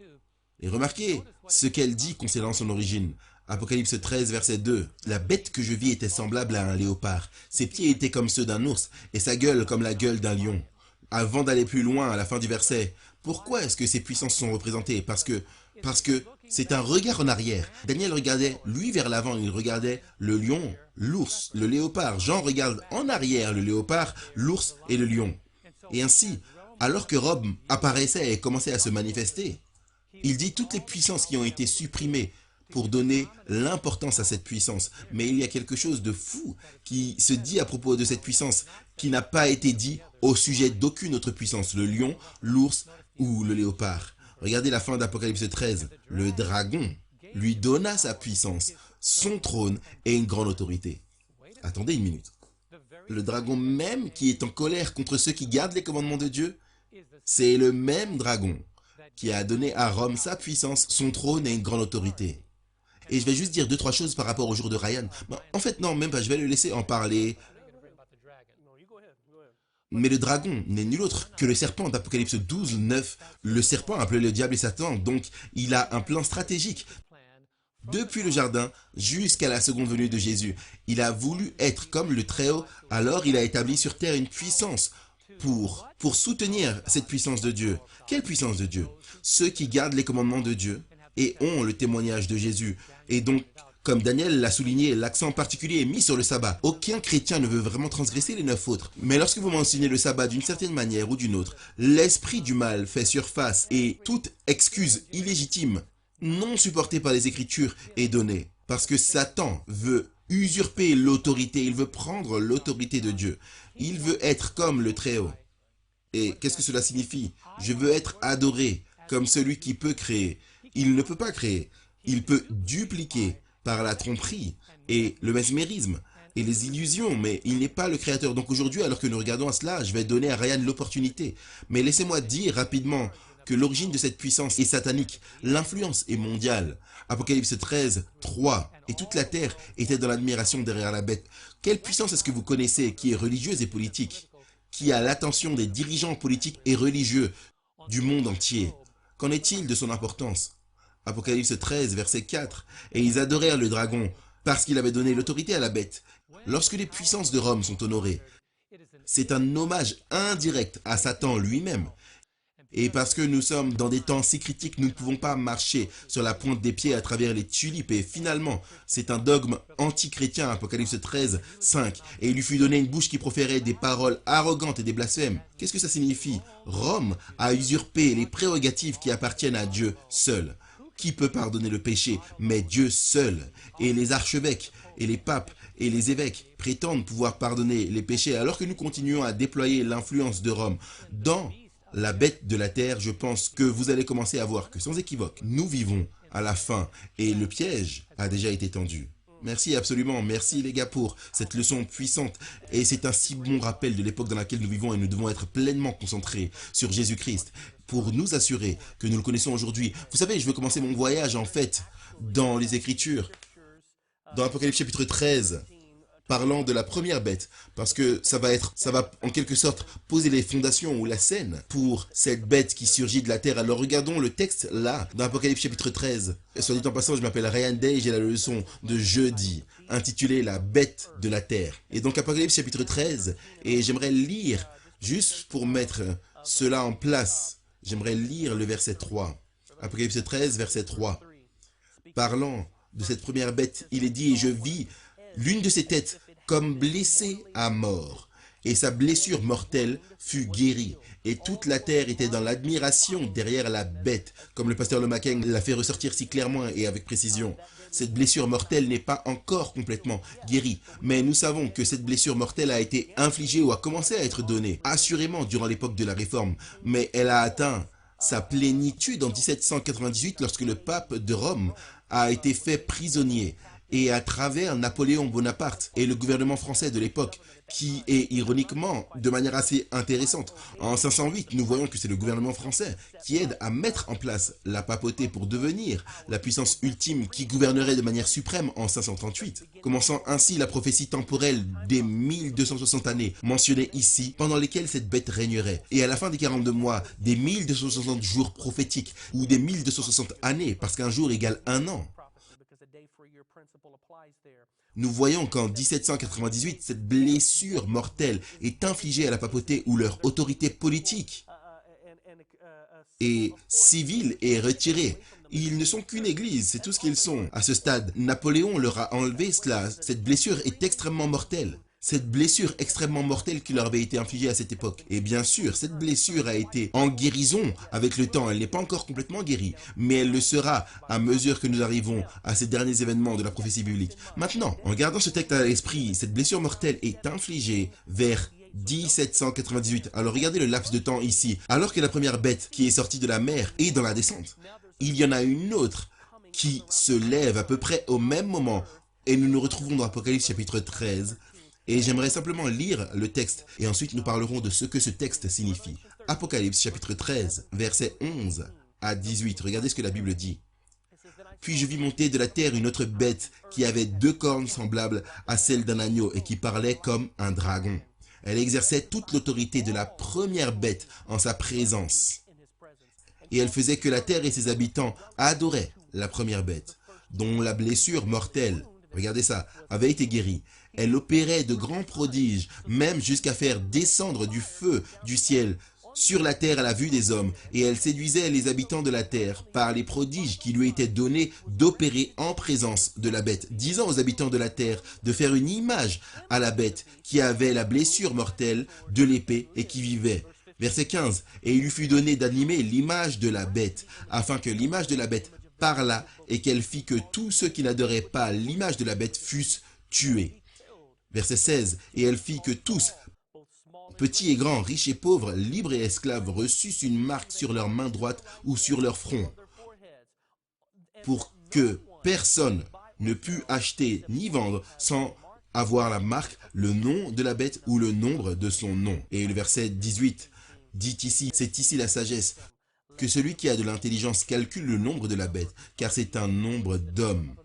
Et remarquez ce qu'elle dit concernant son origine. Apocalypse 13, verset 2. La bête que je vis était semblable à un léopard. Ses pieds étaient comme ceux d'un ours et sa gueule comme la gueule d'un lion. Avant d'aller plus loin, à la fin du verset, pourquoi est-ce que ces puissances sont représentées? Parce que c'est un regard en arrière. Daniel regardait, lui, vers l'avant, il regardait le lion, l'ours, le léopard. Jean regarde en arrière le léopard, l'ours et le lion. Et ainsi, alors que Rome apparaissait et commençait à se manifester, il dit toutes les puissances qui ont été supprimées pour donner l'importance à cette puissance. Mais il y a quelque chose de fou qui se dit à propos de cette puissance qui n'a pas été dit au sujet d'aucune autre puissance, le lion, l'ours ou le léopard. Regardez la fin d'Apocalypse 13. Le dragon lui donna sa puissance, son trône et une grande autorité. Attendez une minute. Le dragon même qui est en colère contre ceux qui gardent les commandements de Dieu, c'est le même dragon qui a donné à Rome sa puissance, son trône et une grande autorité. Et je vais juste dire 2-3 choses par rapport au jour de Ryan. En fait, non, même pas, je vais le laisser en parler. Mais le dragon n'est nul autre que le serpent d'Apocalypse 12, 9. Le serpent appelé le diable et Satan, donc il a un plan stratégique. Depuis le jardin jusqu'à la seconde venue de Jésus, il a voulu être comme le Très-Haut, alors il a établi sur terre une puissance pour soutenir cette puissance de Dieu. Quelle puissance de Dieu? Ceux qui gardent les commandements de Dieu et ont le témoignage de Jésus. Et donc, comme Daniel l'a souligné, l'accent particulier est mis sur le sabbat. Aucun chrétien ne veut vraiment transgresser les 9 autres. Mais lorsque vous mentionnez le sabbat d'une certaine manière ou d'une autre, l'esprit du mal fait surface et toute excuse illégitime, non supportée par les Écritures, est donnée. Parce que Satan veut usurper l'autorité, il veut prendre l'autorité de Dieu. Il veut être comme le Très-Haut. Et qu'est-ce que cela signifie? Je veux être adoré comme celui qui peut créer. Il ne peut pas créer. Il peut dupliquer par la tromperie et le mesmérisme et les illusions, mais il n'est pas le créateur. Donc aujourd'hui, alors que nous regardons à cela, je vais donner à Ryan l'opportunité. Mais laissez-moi dire rapidement que l'origine de cette puissance est satanique. L'influence est mondiale. Apocalypse 13, 3. Et toute la terre était dans l'admiration derrière la bête. Quelle puissance est-ce que vous connaissez qui est religieuse et politique, qui a l'attention des dirigeants politiques et religieux du monde entier? Qu'en est-il de son importance? Apocalypse 13, verset 4. Et ils adorèrent le dragon parce qu'il avait donné l'autorité à la bête. Lorsque les puissances de Rome sont honorées, c'est un hommage indirect à Satan lui-même. Et parce que nous sommes dans des temps si critiques, nous ne pouvons pas marcher sur la pointe des pieds à travers les tulipes. Et finalement, c'est un dogme anti-chrétien, Apocalypse 13, 5. Et il lui fut donné une bouche qui proférait des paroles arrogantes et des blasphèmes. Qu'est-ce que ça signifie? Rome a usurpé les prérogatives qui appartiennent à Dieu seul. Qui peut pardonner le péché? Mais Dieu seul. Et les archevêques et les papes et les évêques prétendent pouvoir pardonner les péchés alors que nous continuons à déployer l'influence de Rome dans la bête de la terre. Je pense que vous allez commencer à voir que sans équivoque, nous vivons à la fin et le piège a déjà été tendu. Merci absolument, merci les gars pour cette leçon puissante et c'est un si bon rappel de l'époque dans laquelle nous vivons et nous devons être pleinement concentrés sur Jésus-Christ pour nous assurer que nous le connaissons aujourd'hui. Vous savez, je veux commencer mon voyage en fait dans les Écritures, dans Apocalypse chapitre 13, parlant de la première bête, parce que ça va en quelque sorte poser les fondations ou la scène pour cette bête qui surgit de la terre. Alors regardons le texte là, dans Apocalypse chapitre 13. Et soit dit en passant, je m'appelle Ryan Day, j'ai la leçon de jeudi, intitulée La bête de la terre. Et donc Apocalypse chapitre 13, et j'aimerais lire, juste pour mettre cela en place, j'aimerais lire le verset 3. Apocalypse 13, verset 3. Parlant de cette première bête, il est dit, et je vis l'une de ses têtes comme blessée à mort, et sa blessure mortelle fut guérie, et toute la terre était dans l'admiration derrière la bête, comme le pasteur Lemaquin l'a fait ressortir si clairement et avec précision. Cette blessure mortelle n'est pas encore complètement guérie, mais nous savons que cette blessure mortelle a été infligée ou a commencé à être donnée, assurément durant l'époque de la Réforme, mais elle a atteint sa plénitude en 1798 lorsque le pape de Rome a été fait prisonnier et à travers Napoléon Bonaparte et le gouvernement français de l'époque, qui est ironiquement, de manière assez intéressante, en 508, nous voyons que c'est le gouvernement français qui aide à mettre en place la papauté pour devenir la puissance ultime qui gouvernerait de manière suprême en 538, commençant ainsi la prophétie temporelle des 1260 années mentionnées ici, pendant lesquelles cette bête régnerait. Et à la fin des 42 mois, des 1260 jours prophétiques, ou des 1260 années, parce qu'un jour égale un an, nous voyons qu'en 1798, cette blessure mortelle est infligée à la papauté ou leur autorité politique et civile est retirée. Ils ne sont qu'une église, c'est tout ce qu'ils sont. À ce stade, Napoléon leur a enlevé cela. Cette blessure est extrêmement mortelle. Cette blessure extrêmement mortelle qui leur avait été infligée à cette époque. Et bien sûr, cette blessure a été en guérison avec le temps. Elle n'est pas encore complètement guérie, mais elle le sera à mesure que nous arrivons à ces derniers événements de la prophétie biblique. Maintenant, en gardant ce texte à l'esprit, cette blessure mortelle est infligée vers 1798. Alors regardez le laps de temps ici. Alors que la première bête qui est sortie de la mer est dans la descente, il y en a une autre qui se lève à peu près au même moment. Et nous nous retrouvons dans Apocalypse chapitre 13. Et j'aimerais simplement lire le texte et ensuite nous parlerons de ce que ce texte signifie. Apocalypse chapitre 13, versets 11 à 18. Regardez ce que la Bible dit. Puis je vis monter de la terre une autre bête qui avait 2 cornes semblables à celles d'un agneau et qui parlait comme un dragon. Elle exerçait toute l'autorité de la première bête en sa présence. Et elle faisait que la terre et ses habitants adoraient la première bête, dont la blessure mortelle, regardez ça, avait été guérie. Elle opérait de grands prodiges, même jusqu'à faire descendre du feu du ciel sur la terre à la vue des hommes, et elle séduisait les habitants de la terre par les prodiges qui lui étaient donnés d'opérer en présence de la bête, disant aux habitants de la terre de faire une image à la bête qui avait la blessure mortelle de l'épée et qui vivait. Verset 15, et il lui fut donné d'animer l'image de la bête, afin que l'image de la bête parlât et qu'elle fit que tous ceux qui n'adoraient pas l'image de la bête fussent tués. Verset 16, et elle fit que tous, petits et grands, riches et pauvres, libres et esclaves, reçussent une marque sur leur main droite ou sur leur front, pour que personne ne put acheter ni vendre sans avoir la marque, le nom de la bête ou le nombre de son nom. Et le verset 18 dit ici, c'est ici la sagesse, que celui qui a de l'intelligence calcule le nombre de la bête, car c'est un nombre d'hommes,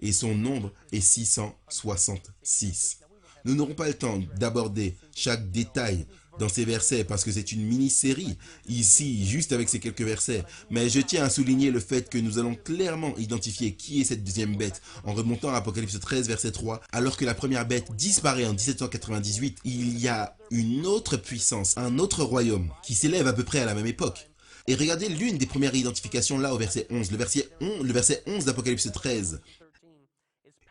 et son nombre est 666. Nous n'aurons pas le temps d'aborder chaque détail dans ces versets parce que c'est une mini-série ici, juste avec ces quelques versets. Mais je tiens à souligner le fait que nous allons clairement identifier qui est cette deuxième bête en remontant à Apocalypse 13, verset 3. Alors que la première bête disparaît en 1798, il y a une autre puissance, un autre royaume qui s'élève à peu près à la même époque. Et regardez l'une des premières identifications là au verset 11. Le verset 11 d'Apocalypse 13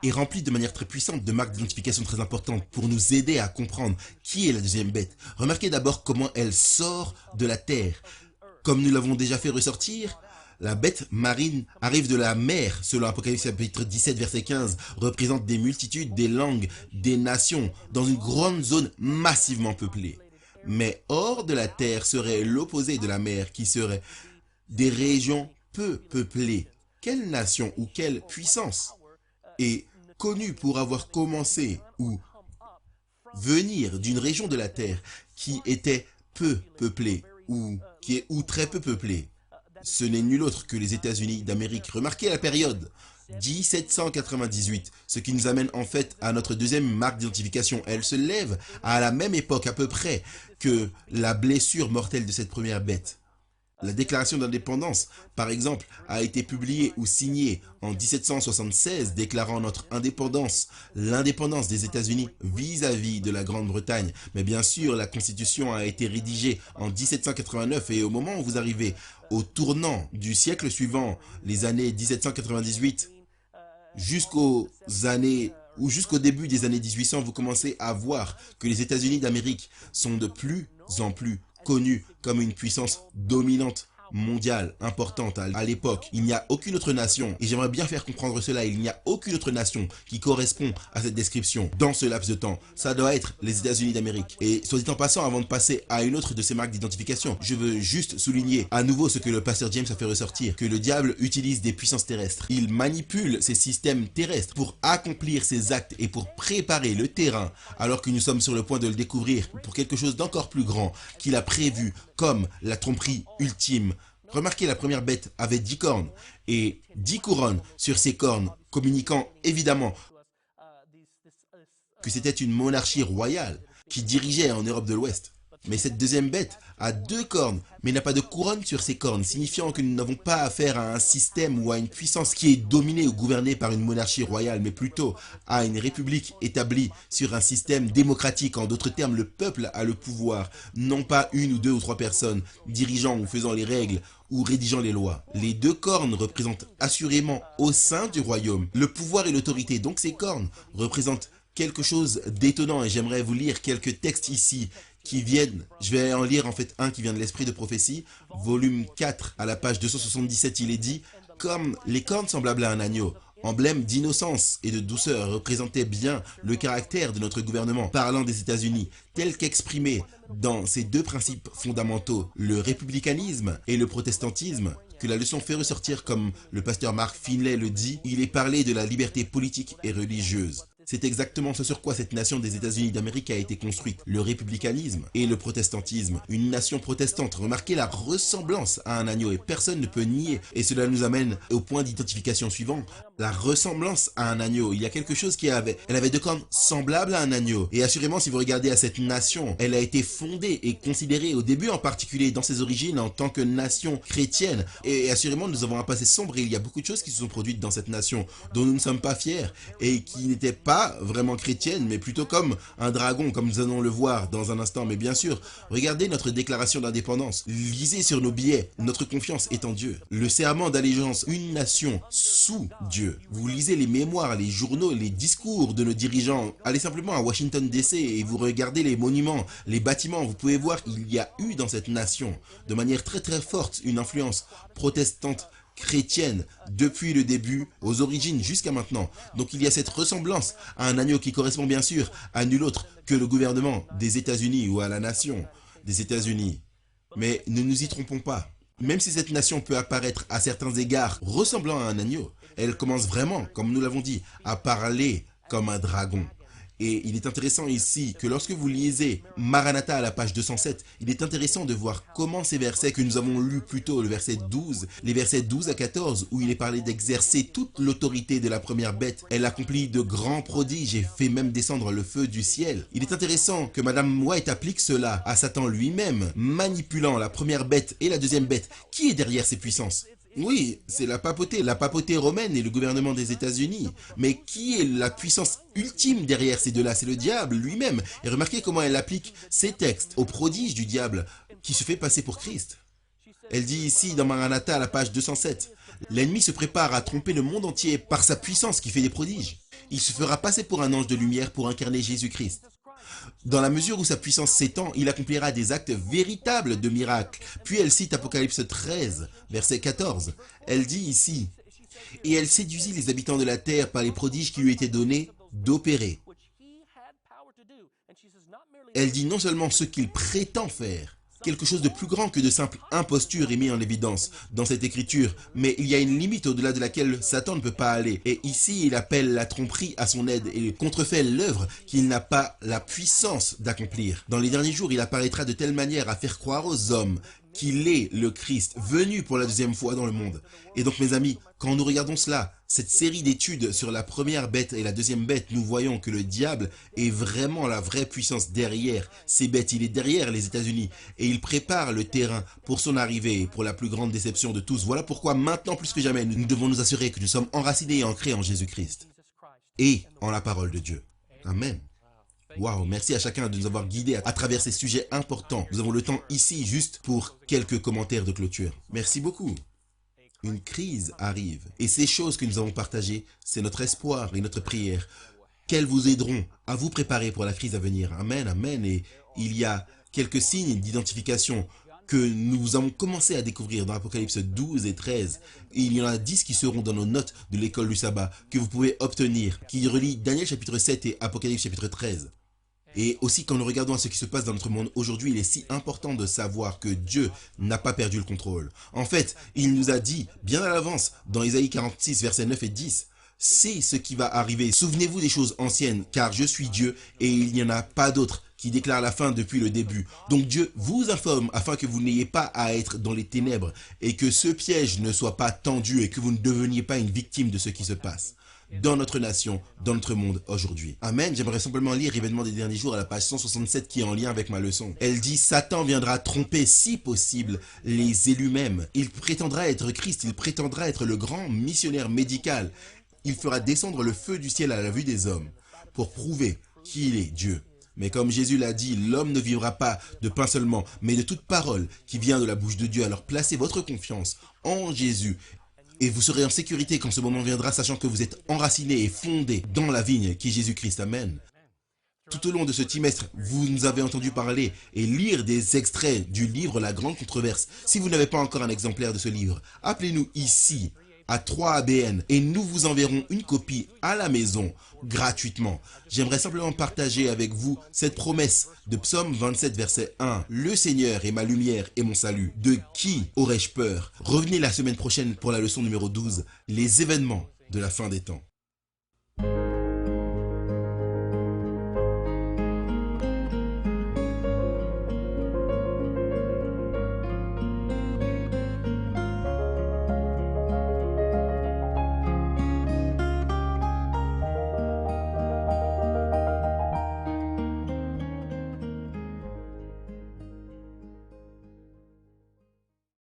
est rempli de manière très puissante de marques d'identification très importantes pour nous aider à comprendre qui est la deuxième bête. Remarquez d'abord comment elle sort de la terre. Comme nous l'avons déjà fait ressortir, la bête marine arrive de la mer, selon Apocalypse chapitre 17, verset 15, représente des multitudes, des langues, des nations, dans une grande zone massivement peuplée. Mais hors de la terre serait l'opposé de la mer, qui serait des régions peu peuplées. Quelle nation ou quelle puissance est connue pour avoir commencé ou venir d'une région de la terre qui était peu peuplée ou très peu peuplée? Ce n'est nul autre que les États-Unis d'Amérique. Remarquez la période 1798, ce qui nous amène en fait à notre deuxième marque d'identification. Elle se lève à la même époque à peu près que la blessure mortelle de cette première bête. La déclaration d'indépendance, par exemple, a été publiée ou signée en 1776, déclarant notre indépendance, l'indépendance des États-Unis vis-à-vis de la Grande-Bretagne. Mais bien sûr, la Constitution a été rédigée en 1789 et au moment où vous arrivez au tournant du siècle suivant, les années 1798, jusqu'au début des années 1800, vous commencez à voir que les États-Unis d'Amérique sont de plus en plus connus comme une puissance dominante mondiale importante à l'époque. Il n'y a aucune autre nation, et j'aimerais bien faire comprendre cela, il n'y a aucune autre nation qui correspond à cette description dans ce laps de temps. Ça doit être les États-Unis d'Amérique. Et soit dit en passant, avant de passer à une autre de ces marques d'identification, je veux juste souligner à nouveau ce que le pasteur James a fait ressortir, que le diable utilise des puissances terrestres. Il manipule ces systèmes terrestres pour accomplir ses actes et pour préparer le terrain, alors que nous sommes sur le point de le découvrir pour quelque chose d'encore plus grand qu'il a prévu comme la tromperie ultime. Remarquez, la première bête avait 10 cornes et 10 couronnes sur ses cornes, communiquant évidemment que c'était une monarchie royale qui dirigeait en Europe de l'Ouest. Mais cette deuxième bête a 2 cornes, mais n'a pas de couronne sur ses cornes, signifiant que nous n'avons pas affaire à un système ou à une puissance qui est dominée ou gouvernée par une monarchie royale, mais plutôt à une république établie sur un système démocratique. En d'autres termes, le peuple a le pouvoir, non pas une ou deux ou trois personnes dirigeant ou faisant les règles ou rédigeant les lois. Les 2 cornes représentent assurément au sein du royaume le pouvoir et l'autorité. Donc ces cornes représentent quelque chose d'étonnant et j'aimerais vous lire quelques textes ici qui viennent, je vais en lire en fait un qui vient de l'Esprit de prophétie, volume 4 à la page 277, il est dit « Comme les cornes semblables à un agneau, emblème d'innocence et de douceur, représentaient bien le caractère de notre gouvernement, parlant des États-Unis, tel qu'exprimé dans ces 2 principes fondamentaux, le républicanisme et le protestantisme, que la leçon fait ressortir comme le pasteur Mark Finlay le dit, il est parlé de la liberté politique et religieuse. » C'est exactement ce sur quoi cette nation des États-Unis d'Amérique a été construite, le républicanisme et le protestantisme. Une nation protestante, remarquez la ressemblance à un agneau et personne ne peut nier. Et cela nous amène au point d'identification suivant, la ressemblance à un agneau. Il y a quelque chose elle avait 2 cornes semblables à un agneau. Et assurément, si vous regardez à cette nation, elle a été fondée et considérée au début en particulier dans ses origines en tant que nation chrétienne. Et assurément, nous avons un passé sombre et il y a beaucoup de choses qui se sont produites dans cette nation dont nous ne sommes pas fiers et qui n'étaient pas vraiment chrétienne, mais plutôt comme un dragon, comme nous allons le voir dans un instant. Mais bien sûr, regardez notre déclaration d'indépendance. Lisez sur nos billets, notre confiance est en Dieu. Le serment d'allégeance, une nation sous Dieu. Vous lisez les mémoires, les journaux, les discours de nos dirigeants. Allez simplement à Washington DC et vous regardez les monuments, les bâtiments. Vous pouvez voir qu'il y a eu dans cette nation, de manière très très forte, une influence protestante chrétienne depuis le début, aux origines jusqu'à maintenant. Donc il y a cette ressemblance à un agneau qui correspond bien sûr à nul autre que le gouvernement des États-Unis ou à la nation des États-Unis. Mais ne nous y trompons pas. Même si cette nation peut apparaître à certains égards ressemblant à un agneau, elle commence vraiment, comme nous l'avons dit, à parler comme un dragon. Et il est intéressant ici que lorsque vous lisez Maranatha à la page 207, il est intéressant de voir comment ces versets que nous avons lus plus tôt, le verset 12, les versets 12 à 14, où il est parlé d'exercer toute l'autorité de la première bête. Elle accomplit de grands prodiges et fait même descendre le feu du ciel. Il est intéressant que Madame White applique cela à Satan lui-même, manipulant la première bête et la deuxième bête. Qui est derrière ces puissances ? Oui, c'est la papauté romaine et le gouvernement des États-Unis. Mais qui est la puissance ultime derrière ces deux-là? C'est le diable lui-même. Et remarquez comment elle applique ces textes aux prodiges du diable qui se fait passer pour Christ. Elle dit ici dans Maranatha à la page 207, « L'ennemi se prépare à tromper le monde entier par sa puissance qui fait des prodiges. Il se fera passer pour un ange de lumière pour incarner Jésus-Christ. Dans la mesure où sa puissance s'étend, il accomplira des actes véritables de miracles. » Puis elle cite Apocalypse 13, verset 14. Elle dit ici, « Et elle séduisit les habitants de la terre par les prodiges qui lui étaient donnés d'opérer. » Elle dit non seulement ce qu'il prétend faire, quelque chose de plus grand que de simple imposture est mis en évidence dans cette écriture, mais il y a une limite au-delà de laquelle Satan ne peut pas aller. Et ici, il appelle la tromperie à son aide et contrefait l'œuvre qu'il n'a pas la puissance d'accomplir. Dans les derniers jours, il apparaîtra de telle manière à faire croire aux hommes qu'il est le Christ, venu pour la deuxième fois dans le monde. Et donc, mes amis, quand nous regardons cela, cette série d'études sur la première bête et la deuxième bête, nous voyons que le diable est vraiment la vraie puissance derrière ces bêtes. Il est derrière les États-Unis et il prépare le terrain pour son arrivée et pour la plus grande déception de tous. Voilà pourquoi maintenant plus que jamais, nous devons nous assurer que nous sommes enracinés et ancrés en Jésus-Christ et en la parole de Dieu. Amen. Waouh, merci à chacun de nous avoir guidés à travers ces sujets importants. Nous avons le temps ici juste pour quelques commentaires de clôture. Merci beaucoup. Une crise arrive et ces choses que nous avons partagées, c'est notre espoir et notre prière qu'elles vous aideront à vous préparer pour la crise à venir. Amen, amen. Et il y a quelques signes d'identification que nous avons commencé à découvrir dans Apocalypse 12 et 13. Et il y en a 10 qui seront dans nos notes de l'école du sabbat que vous pouvez obtenir, qui relie Daniel chapitre 7 et Apocalypse chapitre 13. Et aussi, quand nous regardons à ce qui se passe dans notre monde aujourd'hui, il est si important de savoir que Dieu n'a pas perdu le contrôle. En fait, il nous a dit, bien à l'avance, dans Ésaïe 46, versets 9 et 10, « C'est ce qui va arriver. Souvenez-vous des choses anciennes, car je suis Dieu et il n'y en a pas d'autre qui déclare la fin depuis le début. » Donc Dieu vous informe afin que vous n'ayez pas à être dans les ténèbres et que ce piège ne soit pas tendu et que vous ne deveniez pas une victime de ce qui se passe dans notre nation, dans notre monde aujourd'hui. Amen. J'aimerais simplement lire l'événement des derniers jours à la page 167 qui est en lien avec ma leçon. Elle dit, Satan viendra tromper si possible les élus mêmes. Il prétendra être Christ, il prétendra être le grand missionnaire médical. Il fera descendre le feu du ciel à la vue des hommes pour prouver qu'il est Dieu. Mais comme Jésus l'a dit, l'homme ne vivra pas de pain seulement, mais de toute parole qui vient de la bouche de Dieu. Alors placez votre confiance en Jésus. Et vous serez en sécurité quand ce moment viendra, sachant que vous êtes enracinés et fondés dans la vigne qui est Jésus-Christ. Amen. Tout au long de ce trimestre, vous nous avez entendu parler et lire des extraits du livre La Grande Controverse. Si vous n'avez pas encore un exemplaire de ce livre, appelez-nous ici à 3 ABN et nous vous enverrons une copie à la maison gratuitement. J'aimerais simplement partager avec vous cette promesse de Psaume 27 verset 1. Le Seigneur est ma lumière et mon salut. De qui aurais-je peur? Revenez la semaine prochaine pour la leçon numéro 12, les événements de la fin des temps.